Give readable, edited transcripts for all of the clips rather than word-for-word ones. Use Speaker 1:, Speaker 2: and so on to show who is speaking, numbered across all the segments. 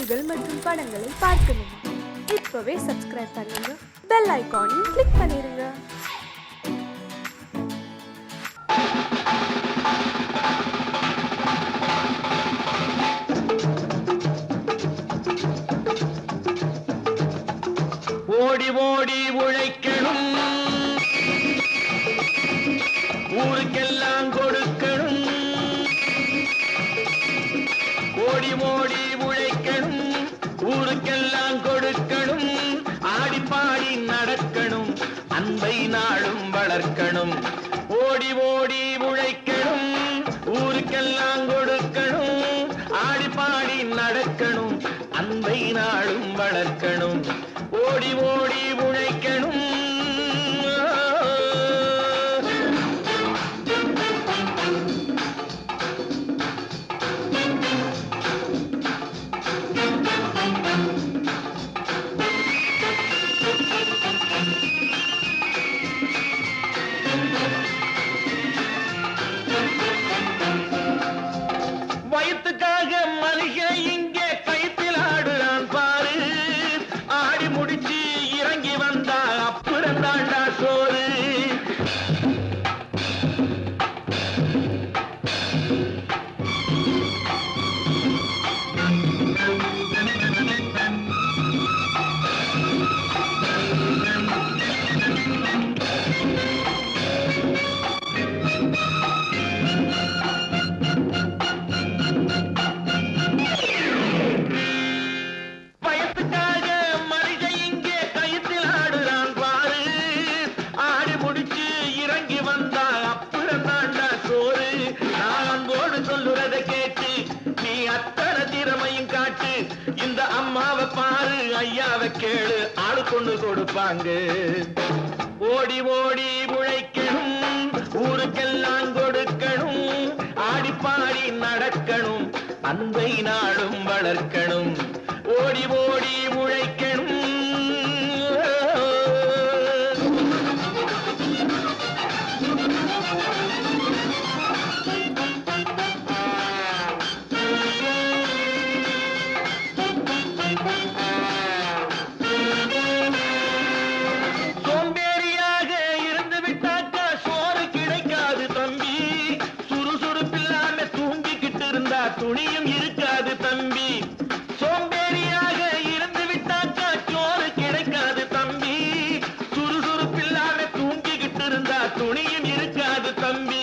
Speaker 1: நிகழ்ச்சிகள் மற்றும் படங்களை பார்க்கணுமா? இப்பவே சப்ஸ்கிரைப் பண்ணுங்க, பெல் ஐகானையும் கிளிக் பண்ணிருங்க.
Speaker 2: ஓடி ஓடி உழைக்கணும், ஊருக்கெல்லாம் கொடுக்கணும். ஓடி ஓடி உழைக்கணும், ஊருக்கெல்லாம் கொடுக்கணும். ஆடி பாடி நடக்கணும், அன்பை நாளும் வளர்க்கணும். ஓடி ஓடி உழைக்கணும், ஊருக்கெல்லாம் கொடுக்கணும். ஆடி பாடி நடக்கணும், அன்பை நாளும் வளர்க்கணும். ஓடி ஓடி உழைக்கணும். வயிற்றுக்காக மளிகை இங்கே கைத்தில் ஆடுறான் பாரு. ஆடி முடிச்சு இறங்கி வந்தா அப்புறம் தாண்டா சோறு. வயத்துக்காக மளிகை இங்கே கைத்தில் ஆடுறான் பாரு. ஆடி முடிச்சு இறங்கி வந்தா அப்புறம் தாண்டா சோறு. நான் அன்போடு சொல்லுறதை கேட்டு நீ அத்தனை திறமையும் காட்டு. இந்த அம்மாவை பாரு, ஐயாவை கேளு, ஆளு கொண்டு கொடுப்பாங்க. ஓடி ஓடி உழைக்கணும், ஊருக்கெல்லாம் கொடுக்கணும். ஆடி பாடி நடக்கணும், அன்பை நாளும் வளர்க்கணும். ஓடி ஓடி உழைக்கணும். சோம்பேறியாக இருந்து விட்டாக்கா சோறு கிடைக்காது தம்பி. சுறுசுறுப்பில்லாம தூங்கிக்கிட்டு இருந்தா துணியும் இருக்காது தம்பி. சோம்பேறியாக இருந்து விட்டாக்கா சோறு கிடைக்காது தம்பி. சுறுசுறுப்பில்லாம தூங்கிக்கிட்டு இருந்தா துணியும் இருக்காது தம்பி.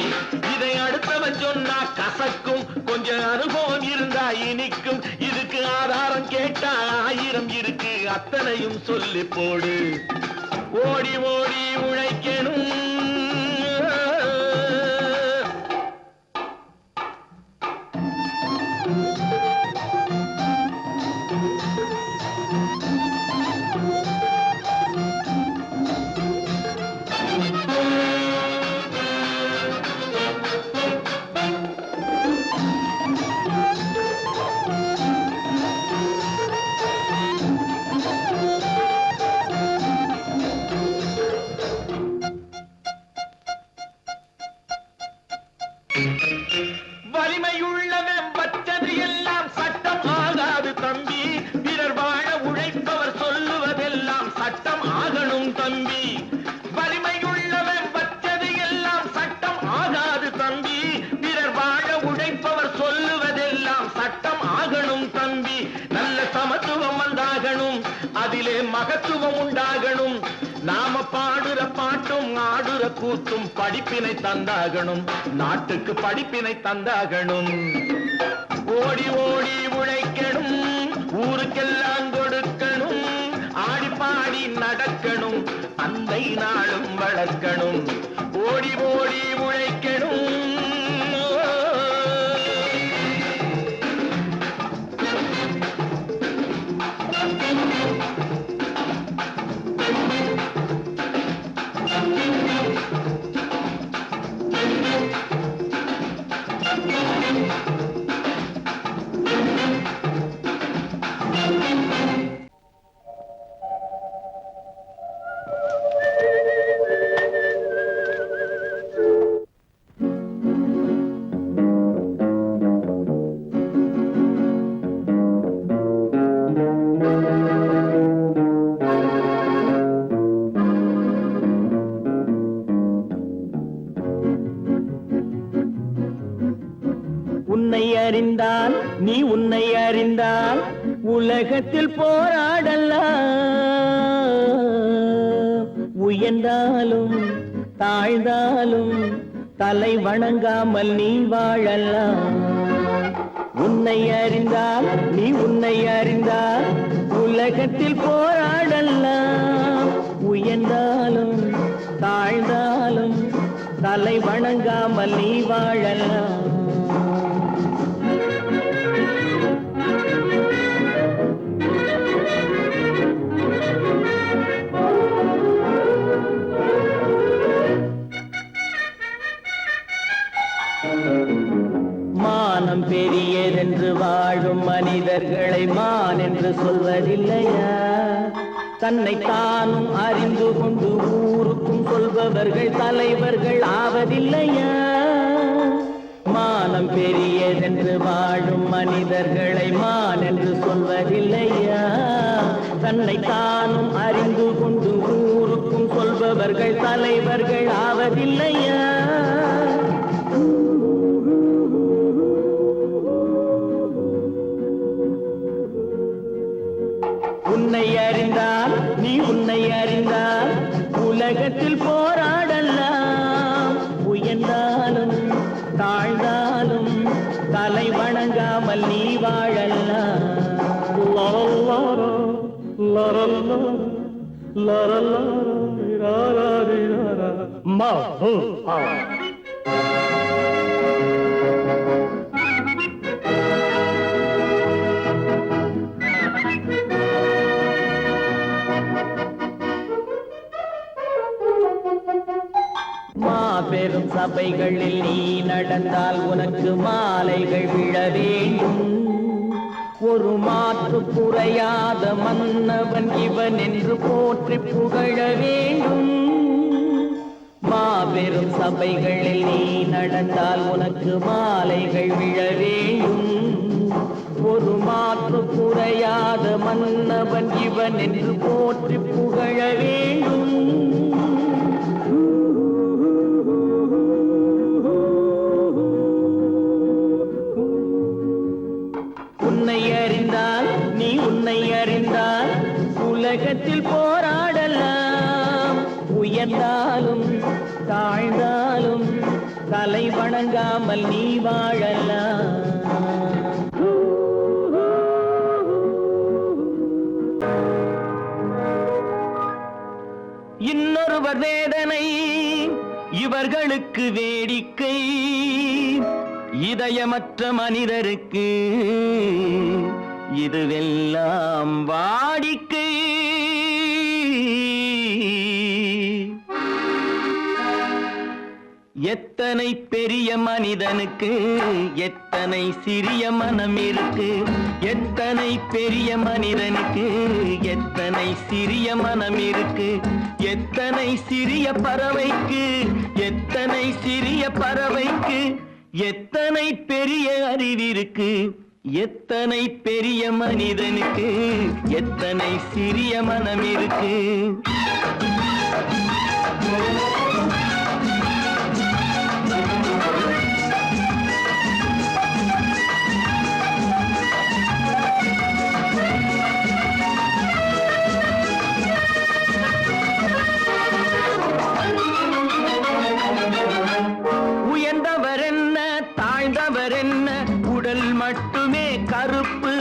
Speaker 2: இதை அடுத்தவன் சொன்னா கசக்கும், கொஞ்சம் அனுபவம் இருந்தா இனிக்கும். இதுக்கு ஆதாரம் கேட்டா 1000 இருக்கு, அத்தனையும் சொல்லி போடு. ஓடி ஓடி உழைக்கணும். வலிமையுள்ளவன் வச்சது எல்லாம் சட்டம் ஆகாது தம்பி. பிறர் வாழ உழைப்பவர் சொல்லுவதெல்லாம் சட்டம் ஆகணும் தம்பி. வலிமையுள்ளவன் வச்சது எல்லாம் சட்டம் ஆகாது தம்பி. பிறர் வாழ உழைப்பவர் சொல்லுவதெல்லாம் சட்டம் ஆகணும் தம்பி. நல்ல சமத்துவம் வந்தாகணும், அதிலே மகத்துவம் உண்டாகணும். நாம பாடுற பாட்டும் ஆடுற கூத்தும் படிப்பினை தந்தாகணும், நாட்டுக்கு படிப்பினை தந்தாகணும். ஓடி ஓடி உழைக்கணும், ஊருக்கெல்லாம் கொடுக்கணும். ஆடி பாடி நடக்கணும், அன்பை நாளும் வளர்க்கணும். ஓடி ஓடி உழைக்கணும்.
Speaker 3: அறிந்தால் உலகத்தில் போராடலாம். உயர்ந்தாலும் தாழ்ந்தாலும் தலை வணங்காமல் நீ வாழலாம். உன்னை அறிந்தால் நீ உன்னை அறிந்தால் உலகத்தில் போராடலாம். உயர்ந்தாலும் தாழ்ந்தாலும் தலை வணங்காமல் நீ வாழலாம். மானம் பெரியதென்று வாழும் மனிதர்களை மான் என்று சொல்வதில்லையா? தன்னை தானும் அறிந்து கொண்டு ஊருக்கும் சொல்பவர்கள் தலைவர்கள் ஆவதில்லையா? மானம் பெரியதென்று வாழும் மனிதர்களை மான் என்று சொல்வதில்லையா? தன்னை தானும் அறிந்து கொண்டு ஊருக்கும் சொல்பவர்கள் தலைவர்கள் ஆவதில்லையா? உன்னை அறிந்தால் நீ உன்னை அறிந்தால் உலகத்தில் போராடலாம். உயர்ந்தாலும் தாழ்ந்தாலும் தலை வணங்காமல் நீ வாழலாம். மாபெரும் சபைகளில் நீ நடந்தால் உனக்கு மாலைகள் விழ வேண்டும். ஒரு மாற்று குறையாத மன்னவன் இவன் என்று போற்றி புகழ வேண்டும். மாபெரும் சபைகளில் நீ நடந்தால் உனக்கு மாலைகள் விழ வேண்டும். ஒரு மாற்று குறையாத மன்னவன் இவன் என்று போற்றி புகழ வேண்டும். உன்னை அறிந்தால் நீ உன்னை அறிந்தால் உலகத்தில் போராடலாம். உயர்ந்தாலும் தாழ்ந்தாலும் தலை வணங்காமல் நீ வாழலாம். இன்னொருவர் வேதனை இவர்களுக்கு வேடிக்கை. இதயமற்ற மனிதருக்கு இதுவெல்லாம் வாடிக்கை. எத்தனை பெரிய மனிதனுக்கு எத்தனை சிறிய மனம் இருக்கு. எத்தனை பெரிய மனிதனுக்கு எத்தனை சிறிய மனம் இருக்கு. எத்தனை சிறிய பறவைக்கு எத்தனை சிறிய பறவைக்கு எத்தனை பெரிய அறிவிருக்கு. எத்தனை பெரிய மனிதனுக்கு எத்தனை சிறிய மனம் இருக்கு. உயர்ந்தவர் என்ன தாழ்ந்தவர் என்ன உடல் மட்டுமே கருப்பு.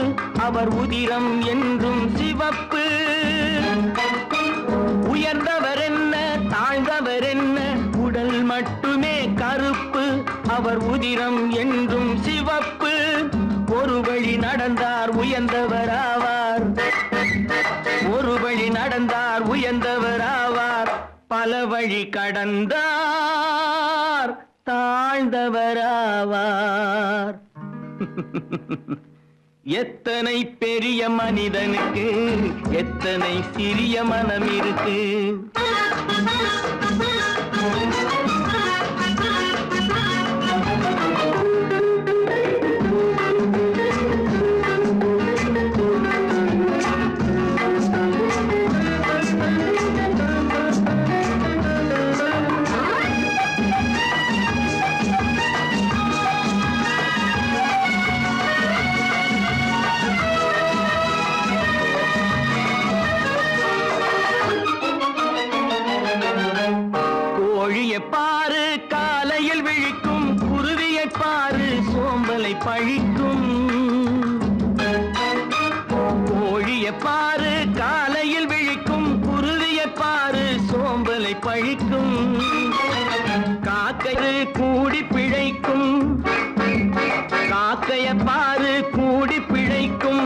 Speaker 3: அவர் உதிரம் என்றும் சிவப்பு. உயர்ந்தவர் என்ன தாழ்ந்தவர் என்ன உடல் மட்டுமே கருப்பு. அவர் உதிரம் என்றும் சிவப்பு. ஒரு வழி நடந்தார் உயர்ந்தவர் ஆவார். ஒரு வழி நடந்தார் உயர்ந்தவர் ஆவார். பல வழி கடந்தார் தாழ்ந்தவர் ஆவார். எத்தனை பெரிய மனிதனுக்கு எத்தனை சிறிய மனம் இருக்கு. பாரு காலையில் விழிக்கும், குருவியை பாரு சோம்பலை பழிக்கும். காக்கை கூடி பிழைக்கும், காக்கைய பாரு கூடி பிழைக்கும்.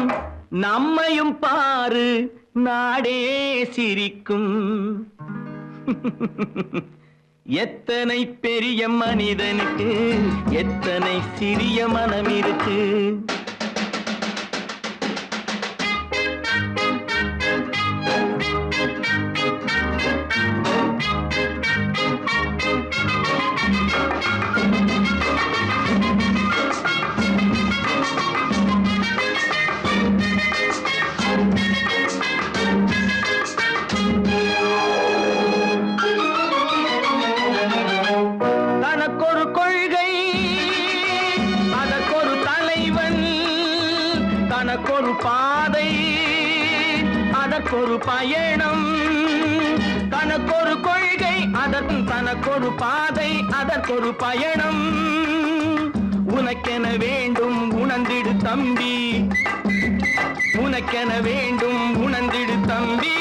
Speaker 3: நம்மையும் பாரு நாடே சிரிக்கும். எத்தனை பெரிய மனிதனுக்கு எத்தனை சிறிய மனம் இருக்கு. தனக்கொரு கொள்கை, அதற்கொரு தலைவன், தனக்கொரு பாதை, அதற்கொரு பயணம். தனக்கொரு கொள்கை, தனக்கொரு பாதை, அதற்கொரு பயணம். உனக்கென வேண்டும் உணர்ந்திடு தம்பி, உனக்கென வேண்டும் உணர்ந்திடு தம்பி.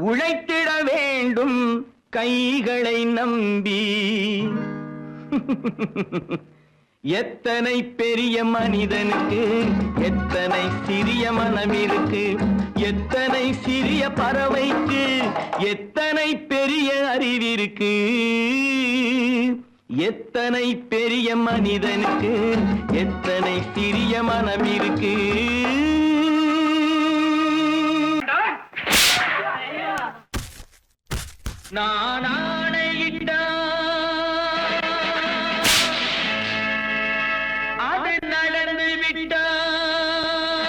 Speaker 3: உழைத்திட வேண்டும் கைகளை நம்பி. எத்தனை பெரிய மனிதனுக்கு எத்தனை சிறிய மனம் இருக்கு. எத்தனை சிறிய பறவைக்கு எத்தனை பெரிய அறிவிருக்கு. எத்தனை பெரிய மனிதனுக்கு எத்தனை சிறிய மனம் இருக்கு. நான் ஆணையிட்டால் அது நடந்து விட்டால்.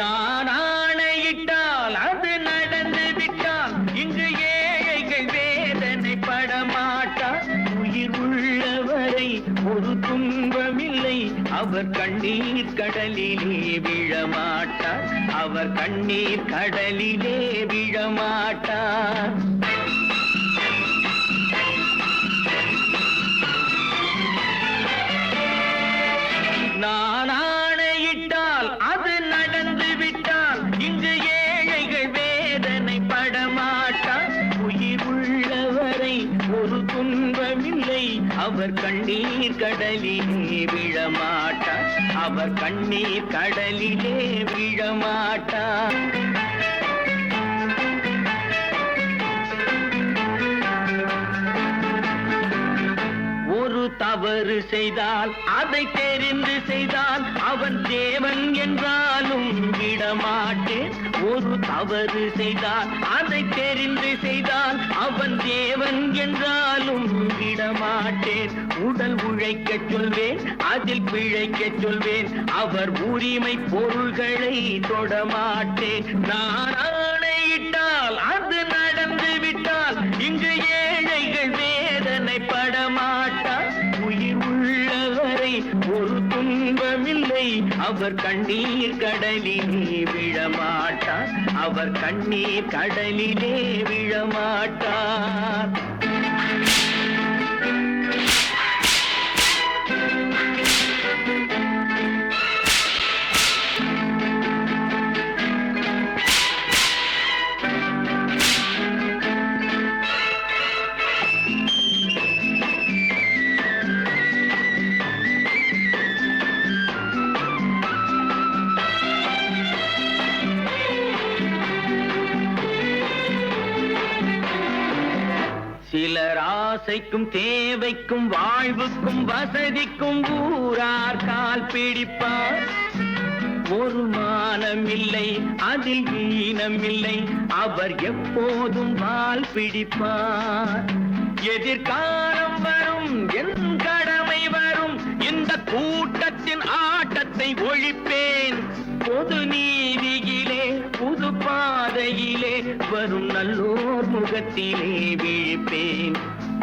Speaker 3: நான் ஆணையிட்டால் அது நடந்து விட்டால். இங்கு ஏழைகள் வேதனை படமாட்டார். உயிர் உள்ளவரை ஒரு துன்பமில்லை. அவர் கண்ணீர் கடலிலே விழமாட்டார். அவர் கண்ணீர் கடலிலே விழமாட்டார். நான் ஆணையிட்டால் அது நடந்து விட்டால். இங்கு ஏழைகள் வேதனை படமாட்டார். உயிர் உள்ளவரை ஒரு துன்பமில்லை. அவர் கண்ணீர் கடலிலே விழமாட்டார். அவர் கண்ணீர் கடலிலே விழமாட்டார். ஒரு தவறு செய்தால் அதை தெரிந்து செய்தால் அவன் தேவன் என்றாலும் விடமாட்டேன். ஒரு தவறு செய்தால் அதை தெரிந்து செய்தால் அவன் தேவன் என்றாலும் விடமாட்டேன். உடல் உழைக்க சொல்வேன், அதில் பிழைக்க சொல்வேன். அவர் உரிமை பொருள்களை தொடமாட்டேன். நான் ஆணையிட்டால் அது நடந்து விட்டால். இங்கு ஏழைகள் வேதனை படமாட்டார். உயிர் உள்ளவரை ஒரு துன்பமில்லை. அவர் கண்ணீர் கடலிலே விழமாட்டார். அவர் கண்ணீர் கடலிலே விழமாட்டார். சிலர் ஆசைக்கும் தேவைக்கும் வாழ்வுக்கும் வசதிக்கும் ஊரார் கால் பிடிப்பார். ஒரு மானமில்லை, அதில் ஈனமில்லை. அவர் எப்போதும் வால் பிடிப்பார். எதிர்காலம் வரும், என் கடமை வரும். இந்த கூட்டத்தின் ஆட்டத்தை ஒழிப்பேன். பொது நீதியிலே புது பாதையிலே வரும் நல்லோர் முகத்திலே விழிப்பேன்.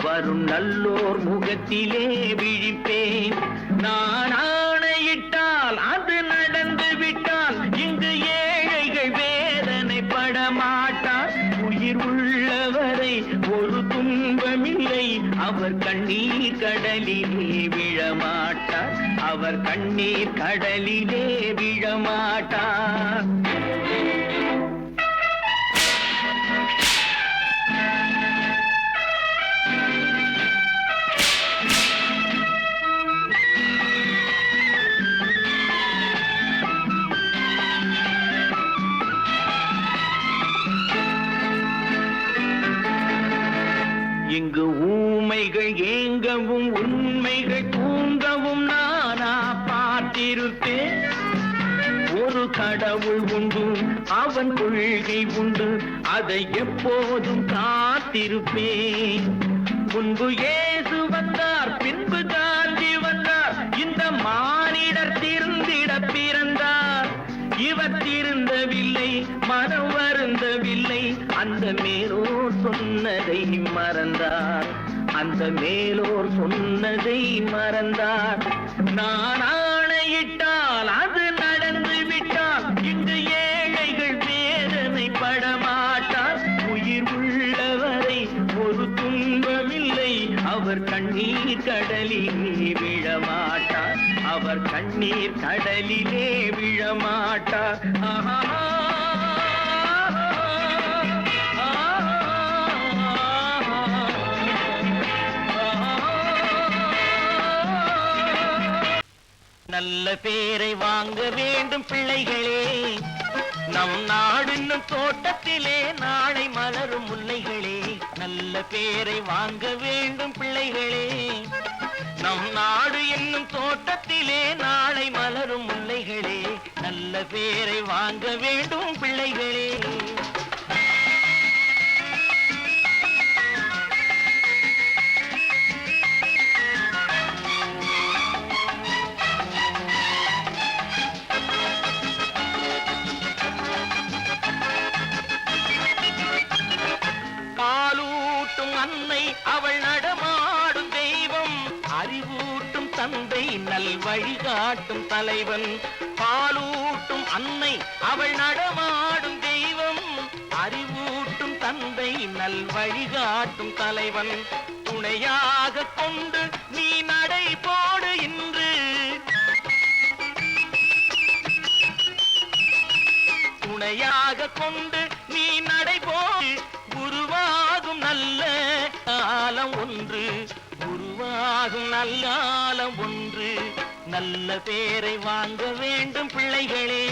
Speaker 3: வரும் நல்லோர் முகத்திலே விழிப்பேன். நான் ஆணையிட்டால் அது நடந்து விட்டால். இங்கு ஏழைகள் வேதனை படமாட்டார். உயிர் உள்ளவரை ஒரு துன்பமில்லை. அவர் கண்ணீர் கடலிலே விழமாட்டார். அவர் கண்ணீர் கண்ணீர் கடலிலே விழமாட்டார். இங்கு ஊமைகள் ஏங்கவும் உண்மைகள் தூங்கவும் நானா பார்த்திருப்பேன். ஒரு கடவுள் உண்டு, அவன் கொள்கை உண்டு, அதை எப்போதும் காத்திருப்பேன். முன்பு இயேசு வந்தார், பின்பு காந்தி வந்தார், இந்த மானிடர் திருந்திட பிறந்தார். இவர் திருந்தவில்லை, மனம் வருந்தவில்லை, அந்த மேலோர் சொன்னதை மறந்தார். அந்த மேலோர் சொன்னதை மறந்தார். நான் ஆணையிட்டால் அது நடந்து விட்டால் இங்கு ஏழைகள் வேதனை படமாட்டார். உயிர் உள்ளவரை ஒரு துன்பமில்லை, அவர் கண்ணீர் கடலிலே விழமாட்டார். அவர் கண்ணீர் கடலிலே விழமாட்டார். ஆஹா. நல்ல பேரை வாங்க வேண்டும் பிள்ளைகளே, நம் நாடு என்னும் தோட்டத்திலே நாளை மலரும் முல்லைகளே. நல்ல பேரை வாங்க வேண்டும் பிள்ளைகளே, நம் நாடு என்னும் தோட்டத்திலே நாளை மலரும் முல்லைகளே. நல்ல பேரை வாங்க வேண்டும் பிள்ளைகளே. அன்னை அவள் நடமாடும் தெய்வம், அறிவூட்டும் தந்தை நல் வழிகாட்டும் தலைவன். பாலூட்டும் அன்னை அவள் நடமாடும் தெய்வம், அறிவூட்டும் தந்தை நல் வழிகாட்டும் தலைவன். துணையாக கொண்டு நீ நடை போடு இன்று, துணையாக கொண்டு நீ நடை போடு. உருவாகும் நல்ல காலம் ஒன்று, உருவாகும் நல்ல காலம் ஒன்று. நல்ல பேரை வாங்க வேண்டும் பிள்ளைகளே,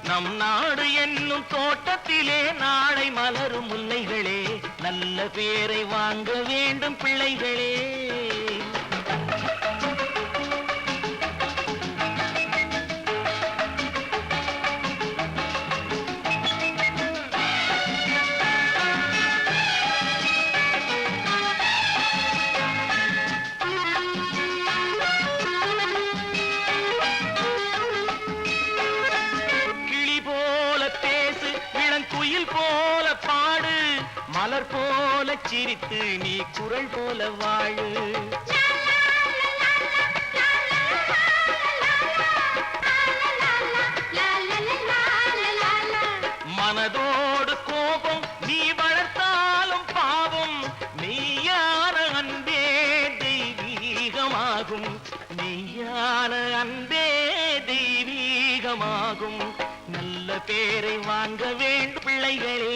Speaker 3: நம் நாடு என்னும் தோட்டத்திலே நாளை மலரும் முல்லைகளே. நல்ல பேரை வாங்க வேண்டும் பிள்ளைகளே. குயில் போல பாடு, மலர் போல சிரித்து நீ குரல் போல வாழு. மனதோடு கோபம் நீ வளர்த்தாலும் பாவம், மெய்யான அன்பே தெய்வீகமாகும், மெய்யான அன்பே தெய்வீகமாகும். நல்ல பேரை வாங்க வேண்டும் பிள்ளைகளே.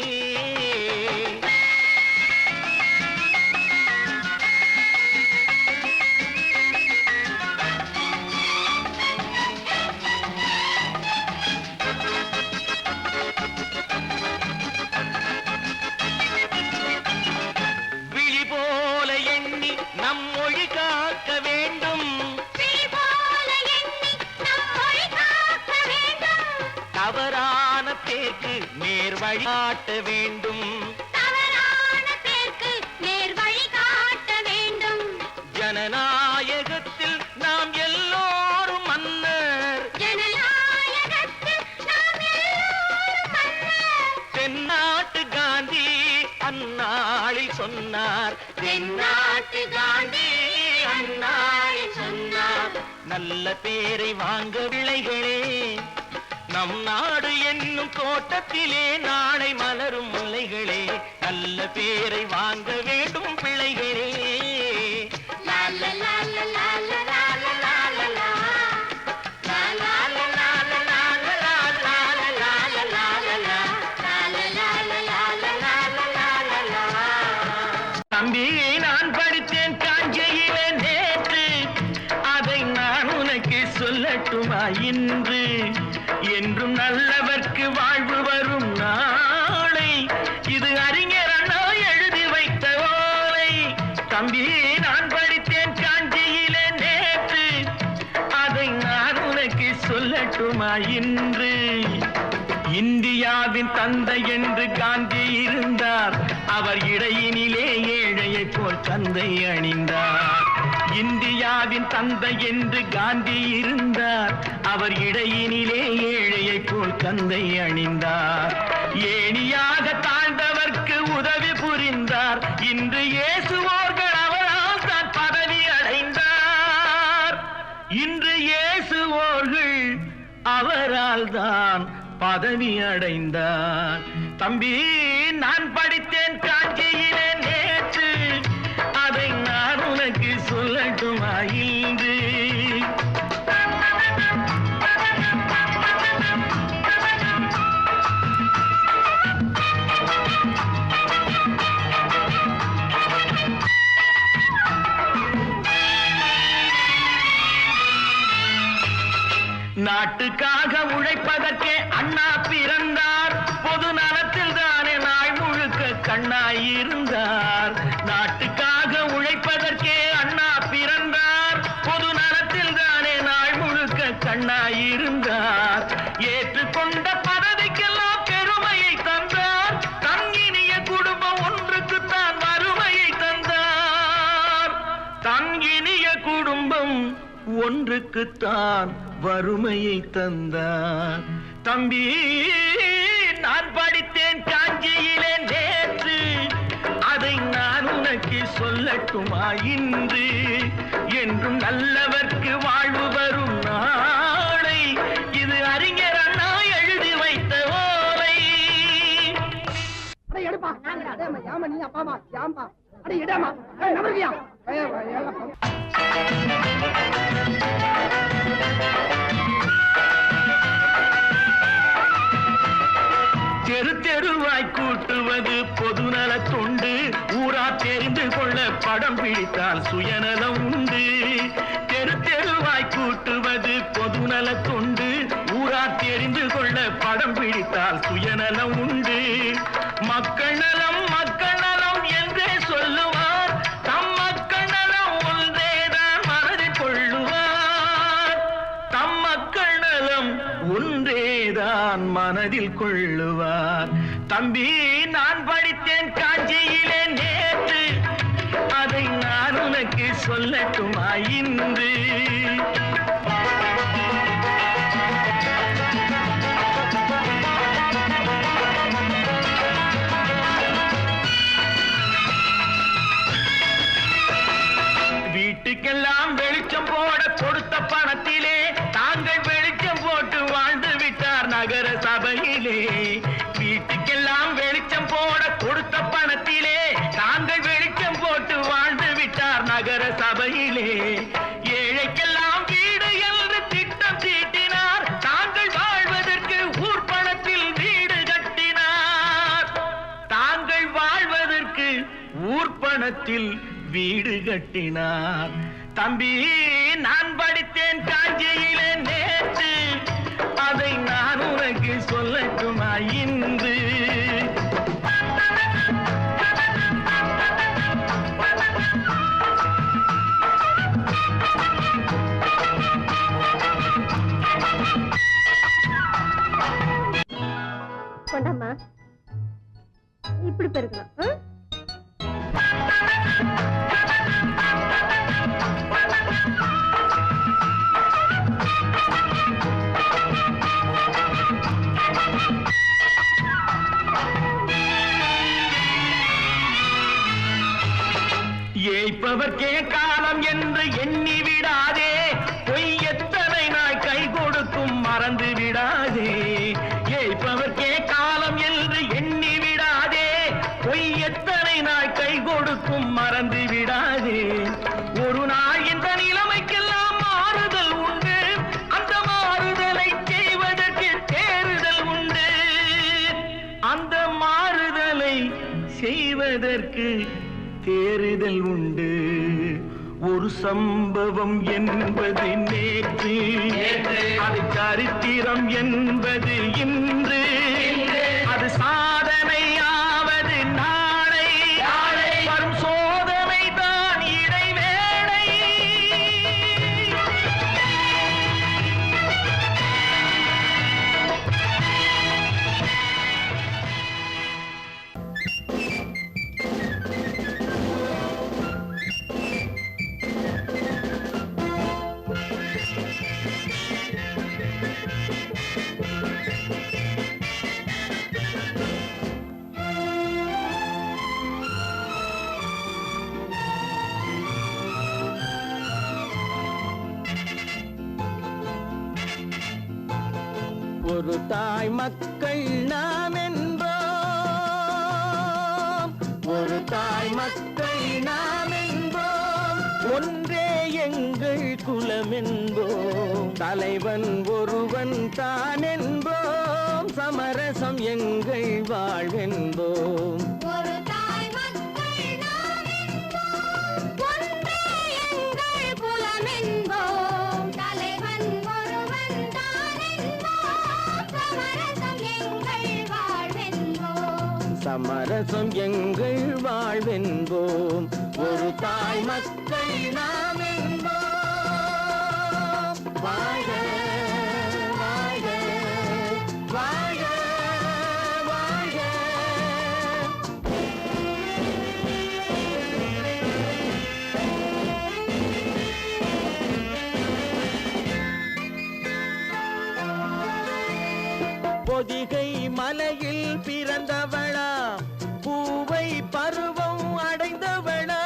Speaker 3: விழி போல எண்ணி நம் மொழி காக்க வேண்டும், தவறான பேருக்கு நேர் வழி காட்ட வேண்டும், ஜனநாயகத்தில் நாம் எல்லோரும் மன்னர், தென்னாட்டு காந்தி அந்நாளில் சொன்னார், தென்னாட்டு காந்தி அந்நாளில் சொன்னார். நல்ல பேரை வாங்க பிள்ளைகளே, நம் நாடு என்னும் தோட்டத்திலே நாளை மலரும் முல்லைகளே. நல்ல பேரை வாங்க வேண்டும் பிள்ளைகளே. லா லா லா லா லா லா லா லா லா.
Speaker 2: சொல்லட்டுமா இன்று என்றும் நல்லவர்க்கு வாழ்வு வரும் நாளை இது அறிஞர் அண்ணா எழுதி வைத்த ஓலை. தம்பி நான் படித்தேன் காஞ்சியிலே நேற்று அதை நான் உனக்கு சொல்லட்டுமா இன்று. இந்தியாவின் தந்தை என்று காந்தி இருந்தார், அவர் இடையினிலே ஏழையை போல் தந்தை அணிந்தார். இந்தியாவின் தந்தை என்று காந்தி இருந்தார், அவர் இடையினிலே ஏழையை போல் தந்தை அணிந்தார். ஏணியாக தாழ்ந்தவர்க்கு உதவி புரிந்தார், இன்று இயேசுவோர்கள் அவரால் தான் பதவி அடைந்தார். இன்று இயேசுவோர்கள் அவரால் தான் பதவி அடைந்தார். தம்பி நான் படித்தேன் காஞ்சியிலே நேற்று அதை நான் உனக்கு சொல்லட்டுமா இன்று. நாட்டுக்காக உழைப்பதற்கே அண்ணா பிறந்தார், பொது நலத்தில் தானே நாள் முழுக்க கண்ணாயிருந்தார். நாட்டுக்காக உழைப்பதற்கே அண்ணா பிறந்தார், பொது நலத்தில் தானே நாள் முழுக்க கண்ணாயிருந்தார். ஏற்றுக்கொண்ட பதவிக்கெல்லாம் பெருமையை தந்தார், தங்கினிய குடும்பம் ஒன்றுக்குத்தான் வறுமையை தந்தார். தங்கினிய குடும்பம் ஒன்றுக்குத்தான் வறுமையை தந்தார். தம்பி நான் படித்தேன் காஞ்சியிலே நேற்று அதை நான் உனக்கு சொல்லட்டுமா இன்று என்றும் நல்லவர்க்கு வாழ்வு வரும் நாளை இது அறிஞர் அண்ணா எழுதி வைத்த ஓலை. தெரு தெருவாய் கூட்டுவது பொதுநல தொண்டு, ஊரா தெரிந்து கொள்ள படம் பிடித்தால் சுயநலம் உண்டு. தெரு தெருவாய் கூட்டுவது பொதுநல தொண்டு, ஊரா தெரிந்து கொள்ள படம் பிடித்தால் சுயநலம் உண்டு. மக்கள் நலம் என்றே சொல்லுவார், தம் மக்கள் நலம் ஒன்றேதான் மனதில் கொள்ளுவார். தம் மக்கள் நலம் ஒன்றேதான் மனதில் கொள்ளுவார். தம்பி நான் படித்தேன் காஞ்சியிலே நேற்று அதை நான் உனக்கு சொல்லட்டுமா இன்று. வீட்டுக்கெல்லாம் வெளிச்சம் போட கொடுத்த பணத்திலே தாங்கள் வெளிச்சம் போட்டு வாழ்ந்து விட்டார் நகர சபையிலே. வீட்டுக்கெல்லாம் வெளிச்சம் போட கொடுத்த பணத்திலே தாங்கள் வெளிச்சம் போட்டு வாழ்ந்து விட்டார் நகர சபையிலே. ஏழைக்கெல்லாம் வீடு என்று திட்டம் தீட்டினார், தாங்கள் வாழ்வதற்கு ஊர்பணத்தில் வீடு கட்டினார். தாங்கள் வாழ்வதற்கு ஊர்பணத்தில் வீடு கட்டினார். தம்பி நான் படித்தேன் காஞ்சியிலே நேற்று அதை நான் உனக்கு சொல்லட்டுமா இன்று.
Speaker 1: கொண்டாமா இப்படி பெருக்கலாம்.
Speaker 2: ஏய்ப்பவர்க்கே காலம் என்று எண்ணி விடாதே, பொய் எத்தனை நாய் கை கொடுக்கும் மறந்து விடாதே. ஏய்ப்பவர்க்கே காலம் என்று எண்ணி விடாதே, பொய் எத்தனை நாய் கை கொடுக்கும் மறந்து விடாதே. ஒரு நாள் இந்த நிலைமைக்கெல்லாம் மாறுதல் உண்டு, அந்த மாறுதலை செய்வதற்கு தேறுதல் உண்டு. அந்த மாறுதலை செய்வதற்கு தேறுதல் உண்டு. ஒரு சம்பவம் என்பது நேற்று, அது சரித்திரம் என்பது இன்று, அது சாதனையாவது நாளை, வரும் சோதனை தான் இடைவேளை. ஒரு தாய் மக்கள் நாம் என்போம், ஒரு தாய் மக்கள் நாம் என்போம், ஒன்றே எங்கள் குலம் என்போம், தலைவன் ஒருவன் தான் என்போம், சமரசம் எங்கள் வாழ்வென்போம்.
Speaker 4: ஒரு தாய் மக்கள் நாம் என்போம், ஒன்றே எங்கள் குலம் என்போம், தலைவன் ஒருவன் தான் என்போம், சமரசம் எங்கள் வாழ்வென்போம்.
Speaker 2: சமரசம் எங்கள் வாழ்வென்போம். ஒரு தாய் மக்கள் நாம் என்போம். வாழ்க வாழ்க வாழ்க வாழ்க. பொதிகை மலையில் பிறந்தவளா, பூவை பருவம் அடைந்தவளா,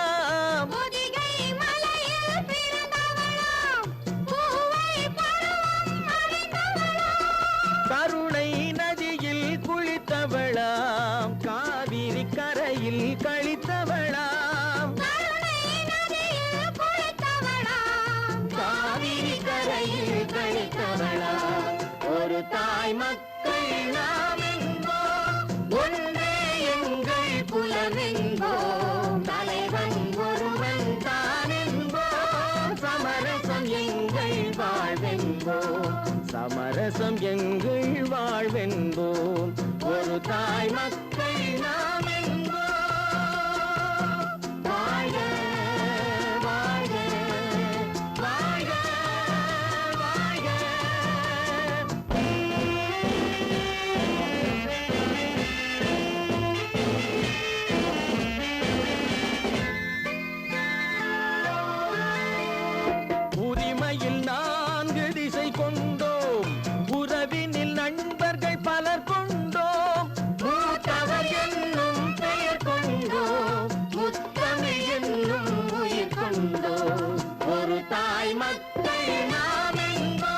Speaker 4: பொதிகை மலையில் பிறந்தவளாம், பூவை பருவம் அடைந்தவளாம்,
Speaker 2: கருணை நதியில் குளித்தவளாம், காவிரி கரையில் கழித்தவளாம்,
Speaker 4: கருணை நதியில் குளித்தவளாம்,
Speaker 2: காவிரி கரையில் கழித்தவளாம். ஒரு தாய் மக்கள் நாம் என்போம், ஒன்றே எங்கள் குலம் என்போம், தலைவன் ஒருவன் தான் என்போம், சமரசம் எங்கள் வாழ்வென்போம், சமரசம் எங்கள் வாழ்வென்போம். ஒரு தாய் மக்கள் நாம் என்போம். வாழ்க வாழ்க வாழ்க வாழ்க. உரிமையில் 4 திசை கொண்டோம், உறவினில் நண்பர்கள் பலர் கொண்டோம், மூத்தவர் என்னும் பெயர் கொண்டோம், முத்தமிழ் என்னும் உயிர் கொண்டோம். ஒரு தாய் மக்கள் நாம் என்போம்.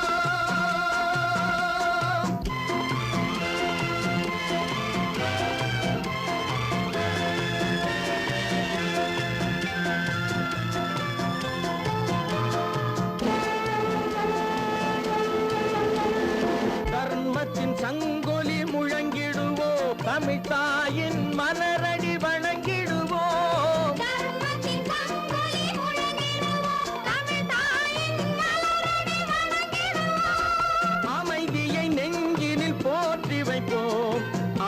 Speaker 2: தர்மத்தின் சங்கொலி முழங்கிடுவோம், தமிழ் தாயின் மலரடி வணங்கிடுவோம்,
Speaker 4: தர்மத்தின் சங்கொலி முழங்கிடுவோம், தமிழ் தாயின் மலரடி வணங்கிடுவோம்,
Speaker 2: அமைதியை நெஞ்சினில் போற்றி வைப்போம்,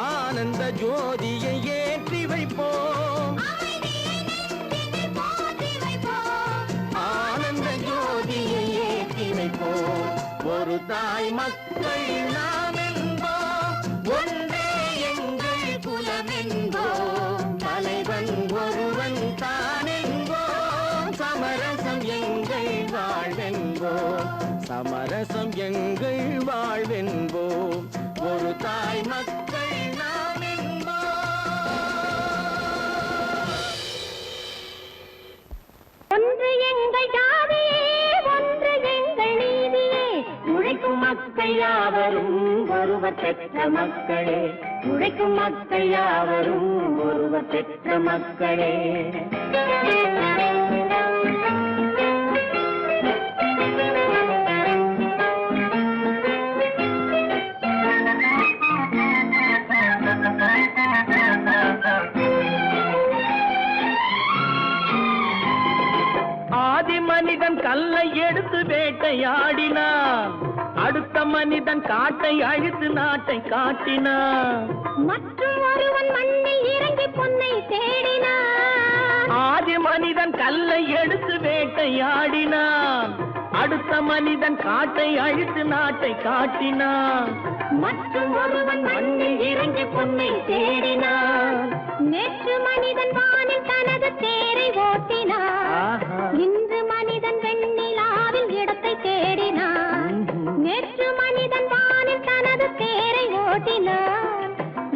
Speaker 2: ஆனந்த ஜோதியை ஏற்றி வைப்போம்,
Speaker 4: அமைதியை நெஞ்சினில் போற்றி வைப்போம்,
Speaker 2: ஆனந்த ஜோதியை ஏற்றி வைப்போம். ஒரு தாய் மக்கள் நாம் என்போம், ஒன்றே எங்கள் குலம் என்போம், தலைவன் ஒருவன் தான் என்போம், சமரசம் எங்கள் வாழ்வென்போம், சமரசம் எங்கள் வாழ்வென்போம். ஒரு தாய் மக்கள் நாம் என்போம்.
Speaker 4: ஒன்று எங்கள் ஜாதியே, ஒன்று எங்கள் நீதியே, உழைக்கும் மக்கள் யாவரும் ஒருவர் பெற்ற மக்களே, உழைக்கும் மக்கள் யாவரும் ஒருவர் பெற்ற மக்களே.
Speaker 2: வேட்டையாடினான். அடுத்த மனிதன் காட்டை அழித்து நாட்டை காட்டினான்.
Speaker 4: மற்றும் ஒருவன் மண்ணில் இறங்கி பொன்னை தேடினான்.
Speaker 2: ஆதி மனிதன் கல்லை எடுத்து வேட்டையாடினான். அடுத்த மனிதன் காட்டை அழித்து நாட்டை காட்டினான்.
Speaker 4: மற்றும் ஒருவன் மண்ணில் இறங்கி பொன்னை தேடினான். நேற்று மனிதன் வானில் தனது தேரை ஓட்டினான். இன்று மனிதன் வெண்ணிலாவில் இடத்தை தேடினான். நேற்று மனிதன் வானில் தனது தேரை ஓட்டினான்.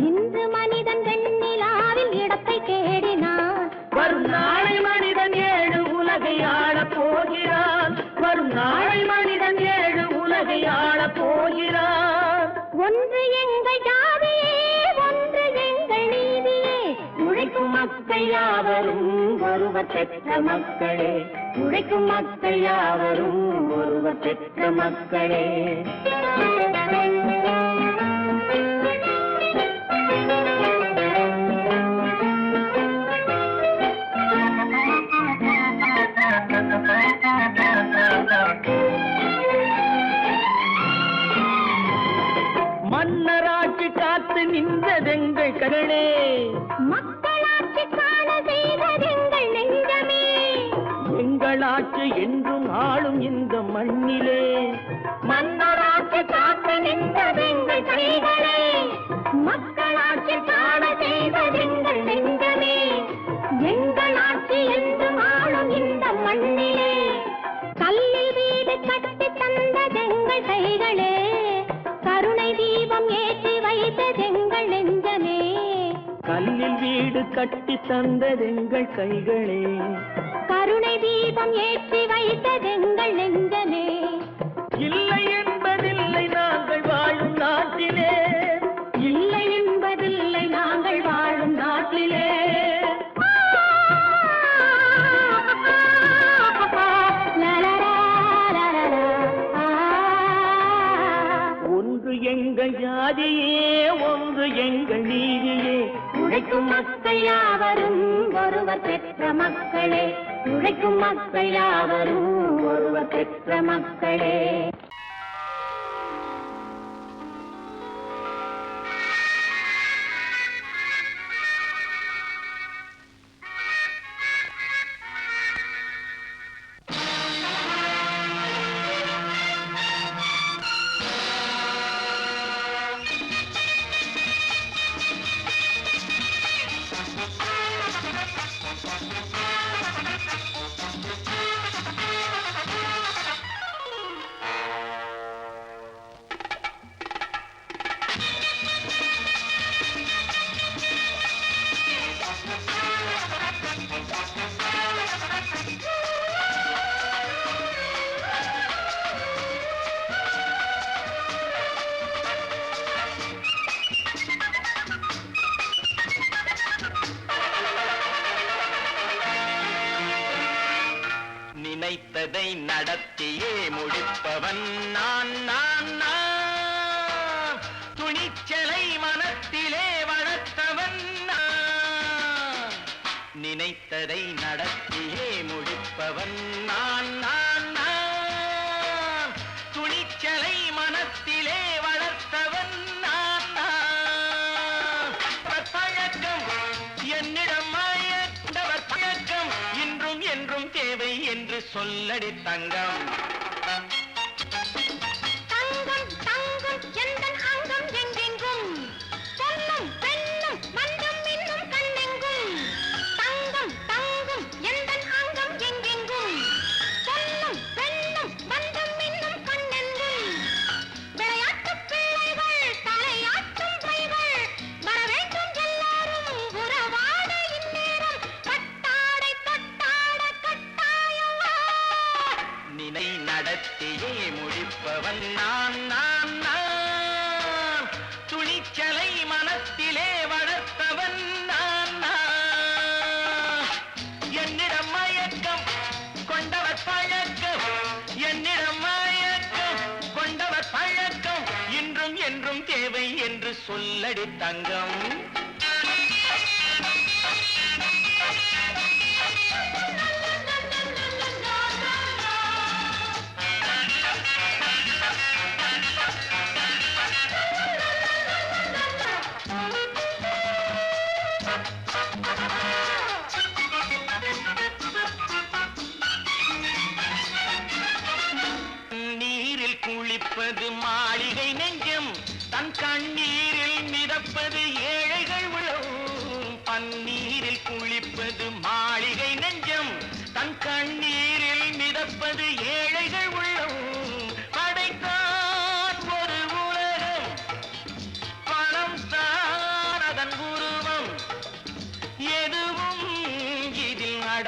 Speaker 4: இன்று மனிதன் வெண்ணிலாவில் இடத்தை தேடினான்.
Speaker 2: வரும் நாளை மனிதன் 7 உலகை ஆளப் போகிறான். வரும் நாளை மனிதன் 7 உலகை ஆளப் போகிறான்.
Speaker 4: ஒன்று எங்கள் ஜாதியே, ஒன்று எங்கள் நீதியே. உழைக்கும் மக்கள் யாவரும் ஒருவர் பெற்ற மக்களே. உழைக்கும் மக்கள் யாவரும் ஒருவர் பெற்ற மக்களே.
Speaker 2: மன்னராட்சி காத்து நின்றதெங்கள் கரணே.
Speaker 4: மக்களாட்சி காண செய்ததெங்கள் நெஞ்சமே.
Speaker 2: எங்களாட்சி என்றும் ஆளும் இந்த மண்ணிலே.
Speaker 4: மன்னராட்சி காத்து நின்றதெங்கள் கைகளே. மக்களாட்சி காண செய்ததெங்கள் நெஞ்சமே. எங்களாட்சி என்றும் ஆளும் இந்த மண்ணிலே. கல்லில் வீடு கட்டி தந்ததெங்கள் கைகளே. கருணை தீபம் ஏற்றி வைத்ததெங்கள் நெஞ்சமே.
Speaker 2: கல்லில் வீடு கட்டி தந்ததெங்கள் கைகளே.
Speaker 4: கருணை தீபம் ஏற்றி வைத்ததெங்கள் நெஞ்சமே.
Speaker 2: இல்லை என்பதில்லை நாங்கள் வாழும் நாட்டிலே.
Speaker 4: இல்லை என்பதில்லை நாங்கள் வாழும் நாட்டிலே.
Speaker 2: ஒன்று எங்கள் ஜாதியே, ஒன்று எங்கள் நீதியே.
Speaker 4: உழைக்கும் மக்கள் யாவரும் ஒருவர் பெற்ற மக்களே. உழைக்கும் மக்கள் யாவரும் ஒருவர் பெற்ற மக்களே.
Speaker 3: நினைத்ததை நடத்தியே முடிப்பவன் நான் நான் நான். துணிச்சலை மனத்திலே வளர்த்தவன் நான். நினைத்ததை நடத்தியே முடிப்பவன் நான் நான் நான். துணிச்சலை மனத்திலே வளர்த்தவன் நான் நான். பழக்கம் என்னிடம் மாயந்தவர் பழக்கம் இன்றும் என்றும் தேவை என்று சொல்லடி தங்கம்.
Speaker 4: தங்கம் தங்கம் எந்தன் அங்கம் எங்கெங்கும். பொன்னும் பெண்ணும் மண்ணும் இன்னும் கண்ணெங்கும். தங்கம் தங்கம் எந்தன் அங்கம் எங்கெங்கும். பொன்னும் பெண்ணும் மண்ணும் இன்னும் கண்ணெங்கும். விளையாட்டுப் பிள்ளைகள் தலையாட்டும் பைகள். வர வேண்டும் எல்லாரும் உறவாட இந்நேரம். கட்டாடை தொட்டாட கட்டாயவா.
Speaker 3: நினை நடத்தியே முடிப்பவன் நான் நான் நான். துணிச்சலை மனத்திலே வளர்த்தவன் நான் நான். என்னிடம் மயக்கம் கொண்டவர் பழக்கம். என்னிடம் மயக்கம் கொண்டவர் பழக்கம் இன்றும் என்றும் தேவை என்று சொல்லடி தங்கம்.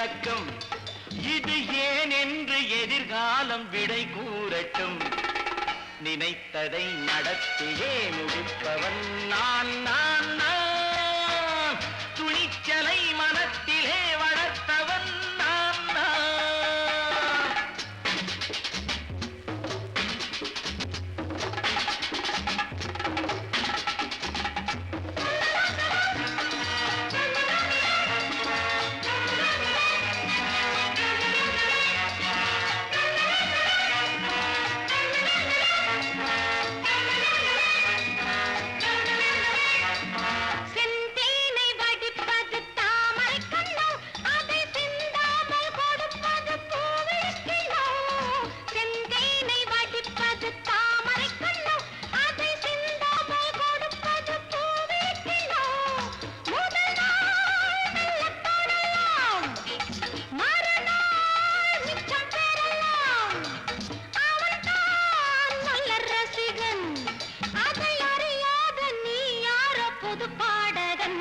Speaker 3: விளக்கம் இது ஏன் என்று எதிர்காலம் விடை கூறட்டும். நினைத்ததை நடத்தியே முடிப்பவன் நான் நான் நான். துணிச்சலை மனத்திலே வளர்த்தவன் நான் நான்.
Speaker 4: செந்தேனை வடிப்பது தாமரை கண்ணோ, அதை சிந்தாமல் கொடுப்பது பூவிழிக்கிழோ. செந்தேனை வடிப்பது தாமரை கண்ணோ, அதை சிந்தாமல் கொடுப்பது பூவிழிக்கிழோ. முதல் நாள் மெல்லத் தொடலாம், மறுநாள் மிச்சம் பெறலாம். அவன்தான் நல்ல ரசிகன், அதை அறியாத நீ யாரோ புது பாடகன்.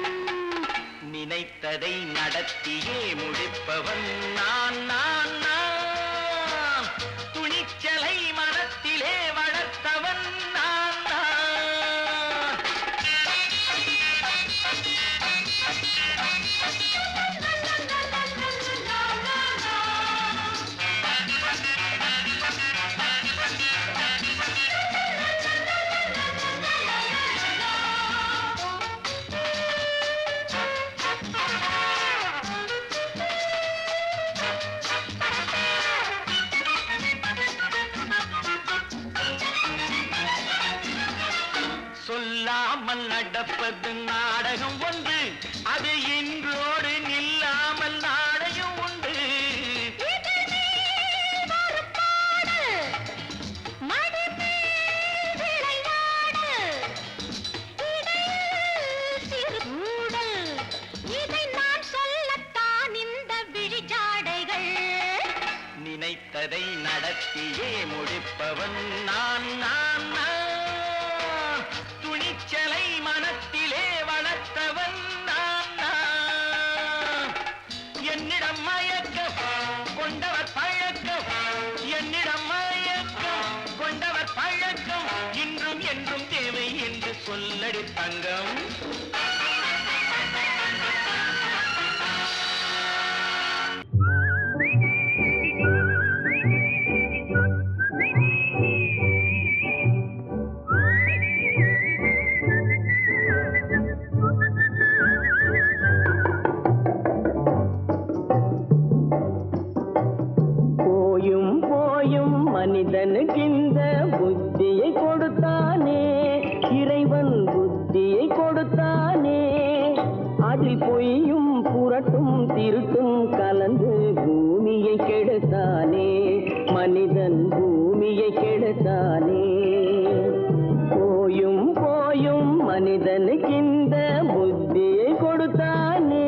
Speaker 3: நினைத்ததை நடத்தியே முடிப்பவன் நான் நான் நான். துணிச்சலை மனத்திலே வளர்த்தவன் நான் நான். சொல்லாமல் நடப்பது நாடகம் ஒன்று, அது இன்றோடு நில்லாமல் நாளையும் உண்டு.
Speaker 4: இதழ் மேல் ஒரு பாடு, மடி மேல் விளையாடு, இடையில் சிறு கூடல், இதை நான் சொல்லத்தான் இந்த விழிஜாடைகள்.
Speaker 3: நினைத்ததை நடத்தியே முடிப்பவன் நான் நான் நான். துணிச்சலை மனத்திலே வளர்த்தவன் நான் நான். என்னிடம் மயக்கம் கொண்டவர் பழக்கம், என்னிடம் மயக்கம் கொண்டவர் பழக்கம், இன்றும் என்றும் தேவை என்று சொல்லடி தங்கம்.
Speaker 2: போயும் போயும் மனிதனுக்கு இந்த புத்தியை கொடுத்தானே, இறைவன் புத்தியை கொடுத்தானே. அதில் பொய்யும் புரட்டும் திருட்டும் கலந்து பூமியை கெடுத்தானே, மனிதன் பூமியை கெடுத்தானே. போயும் போயும் மனிதனுக்கு இந்த புத்தியை கொடுத்தானே.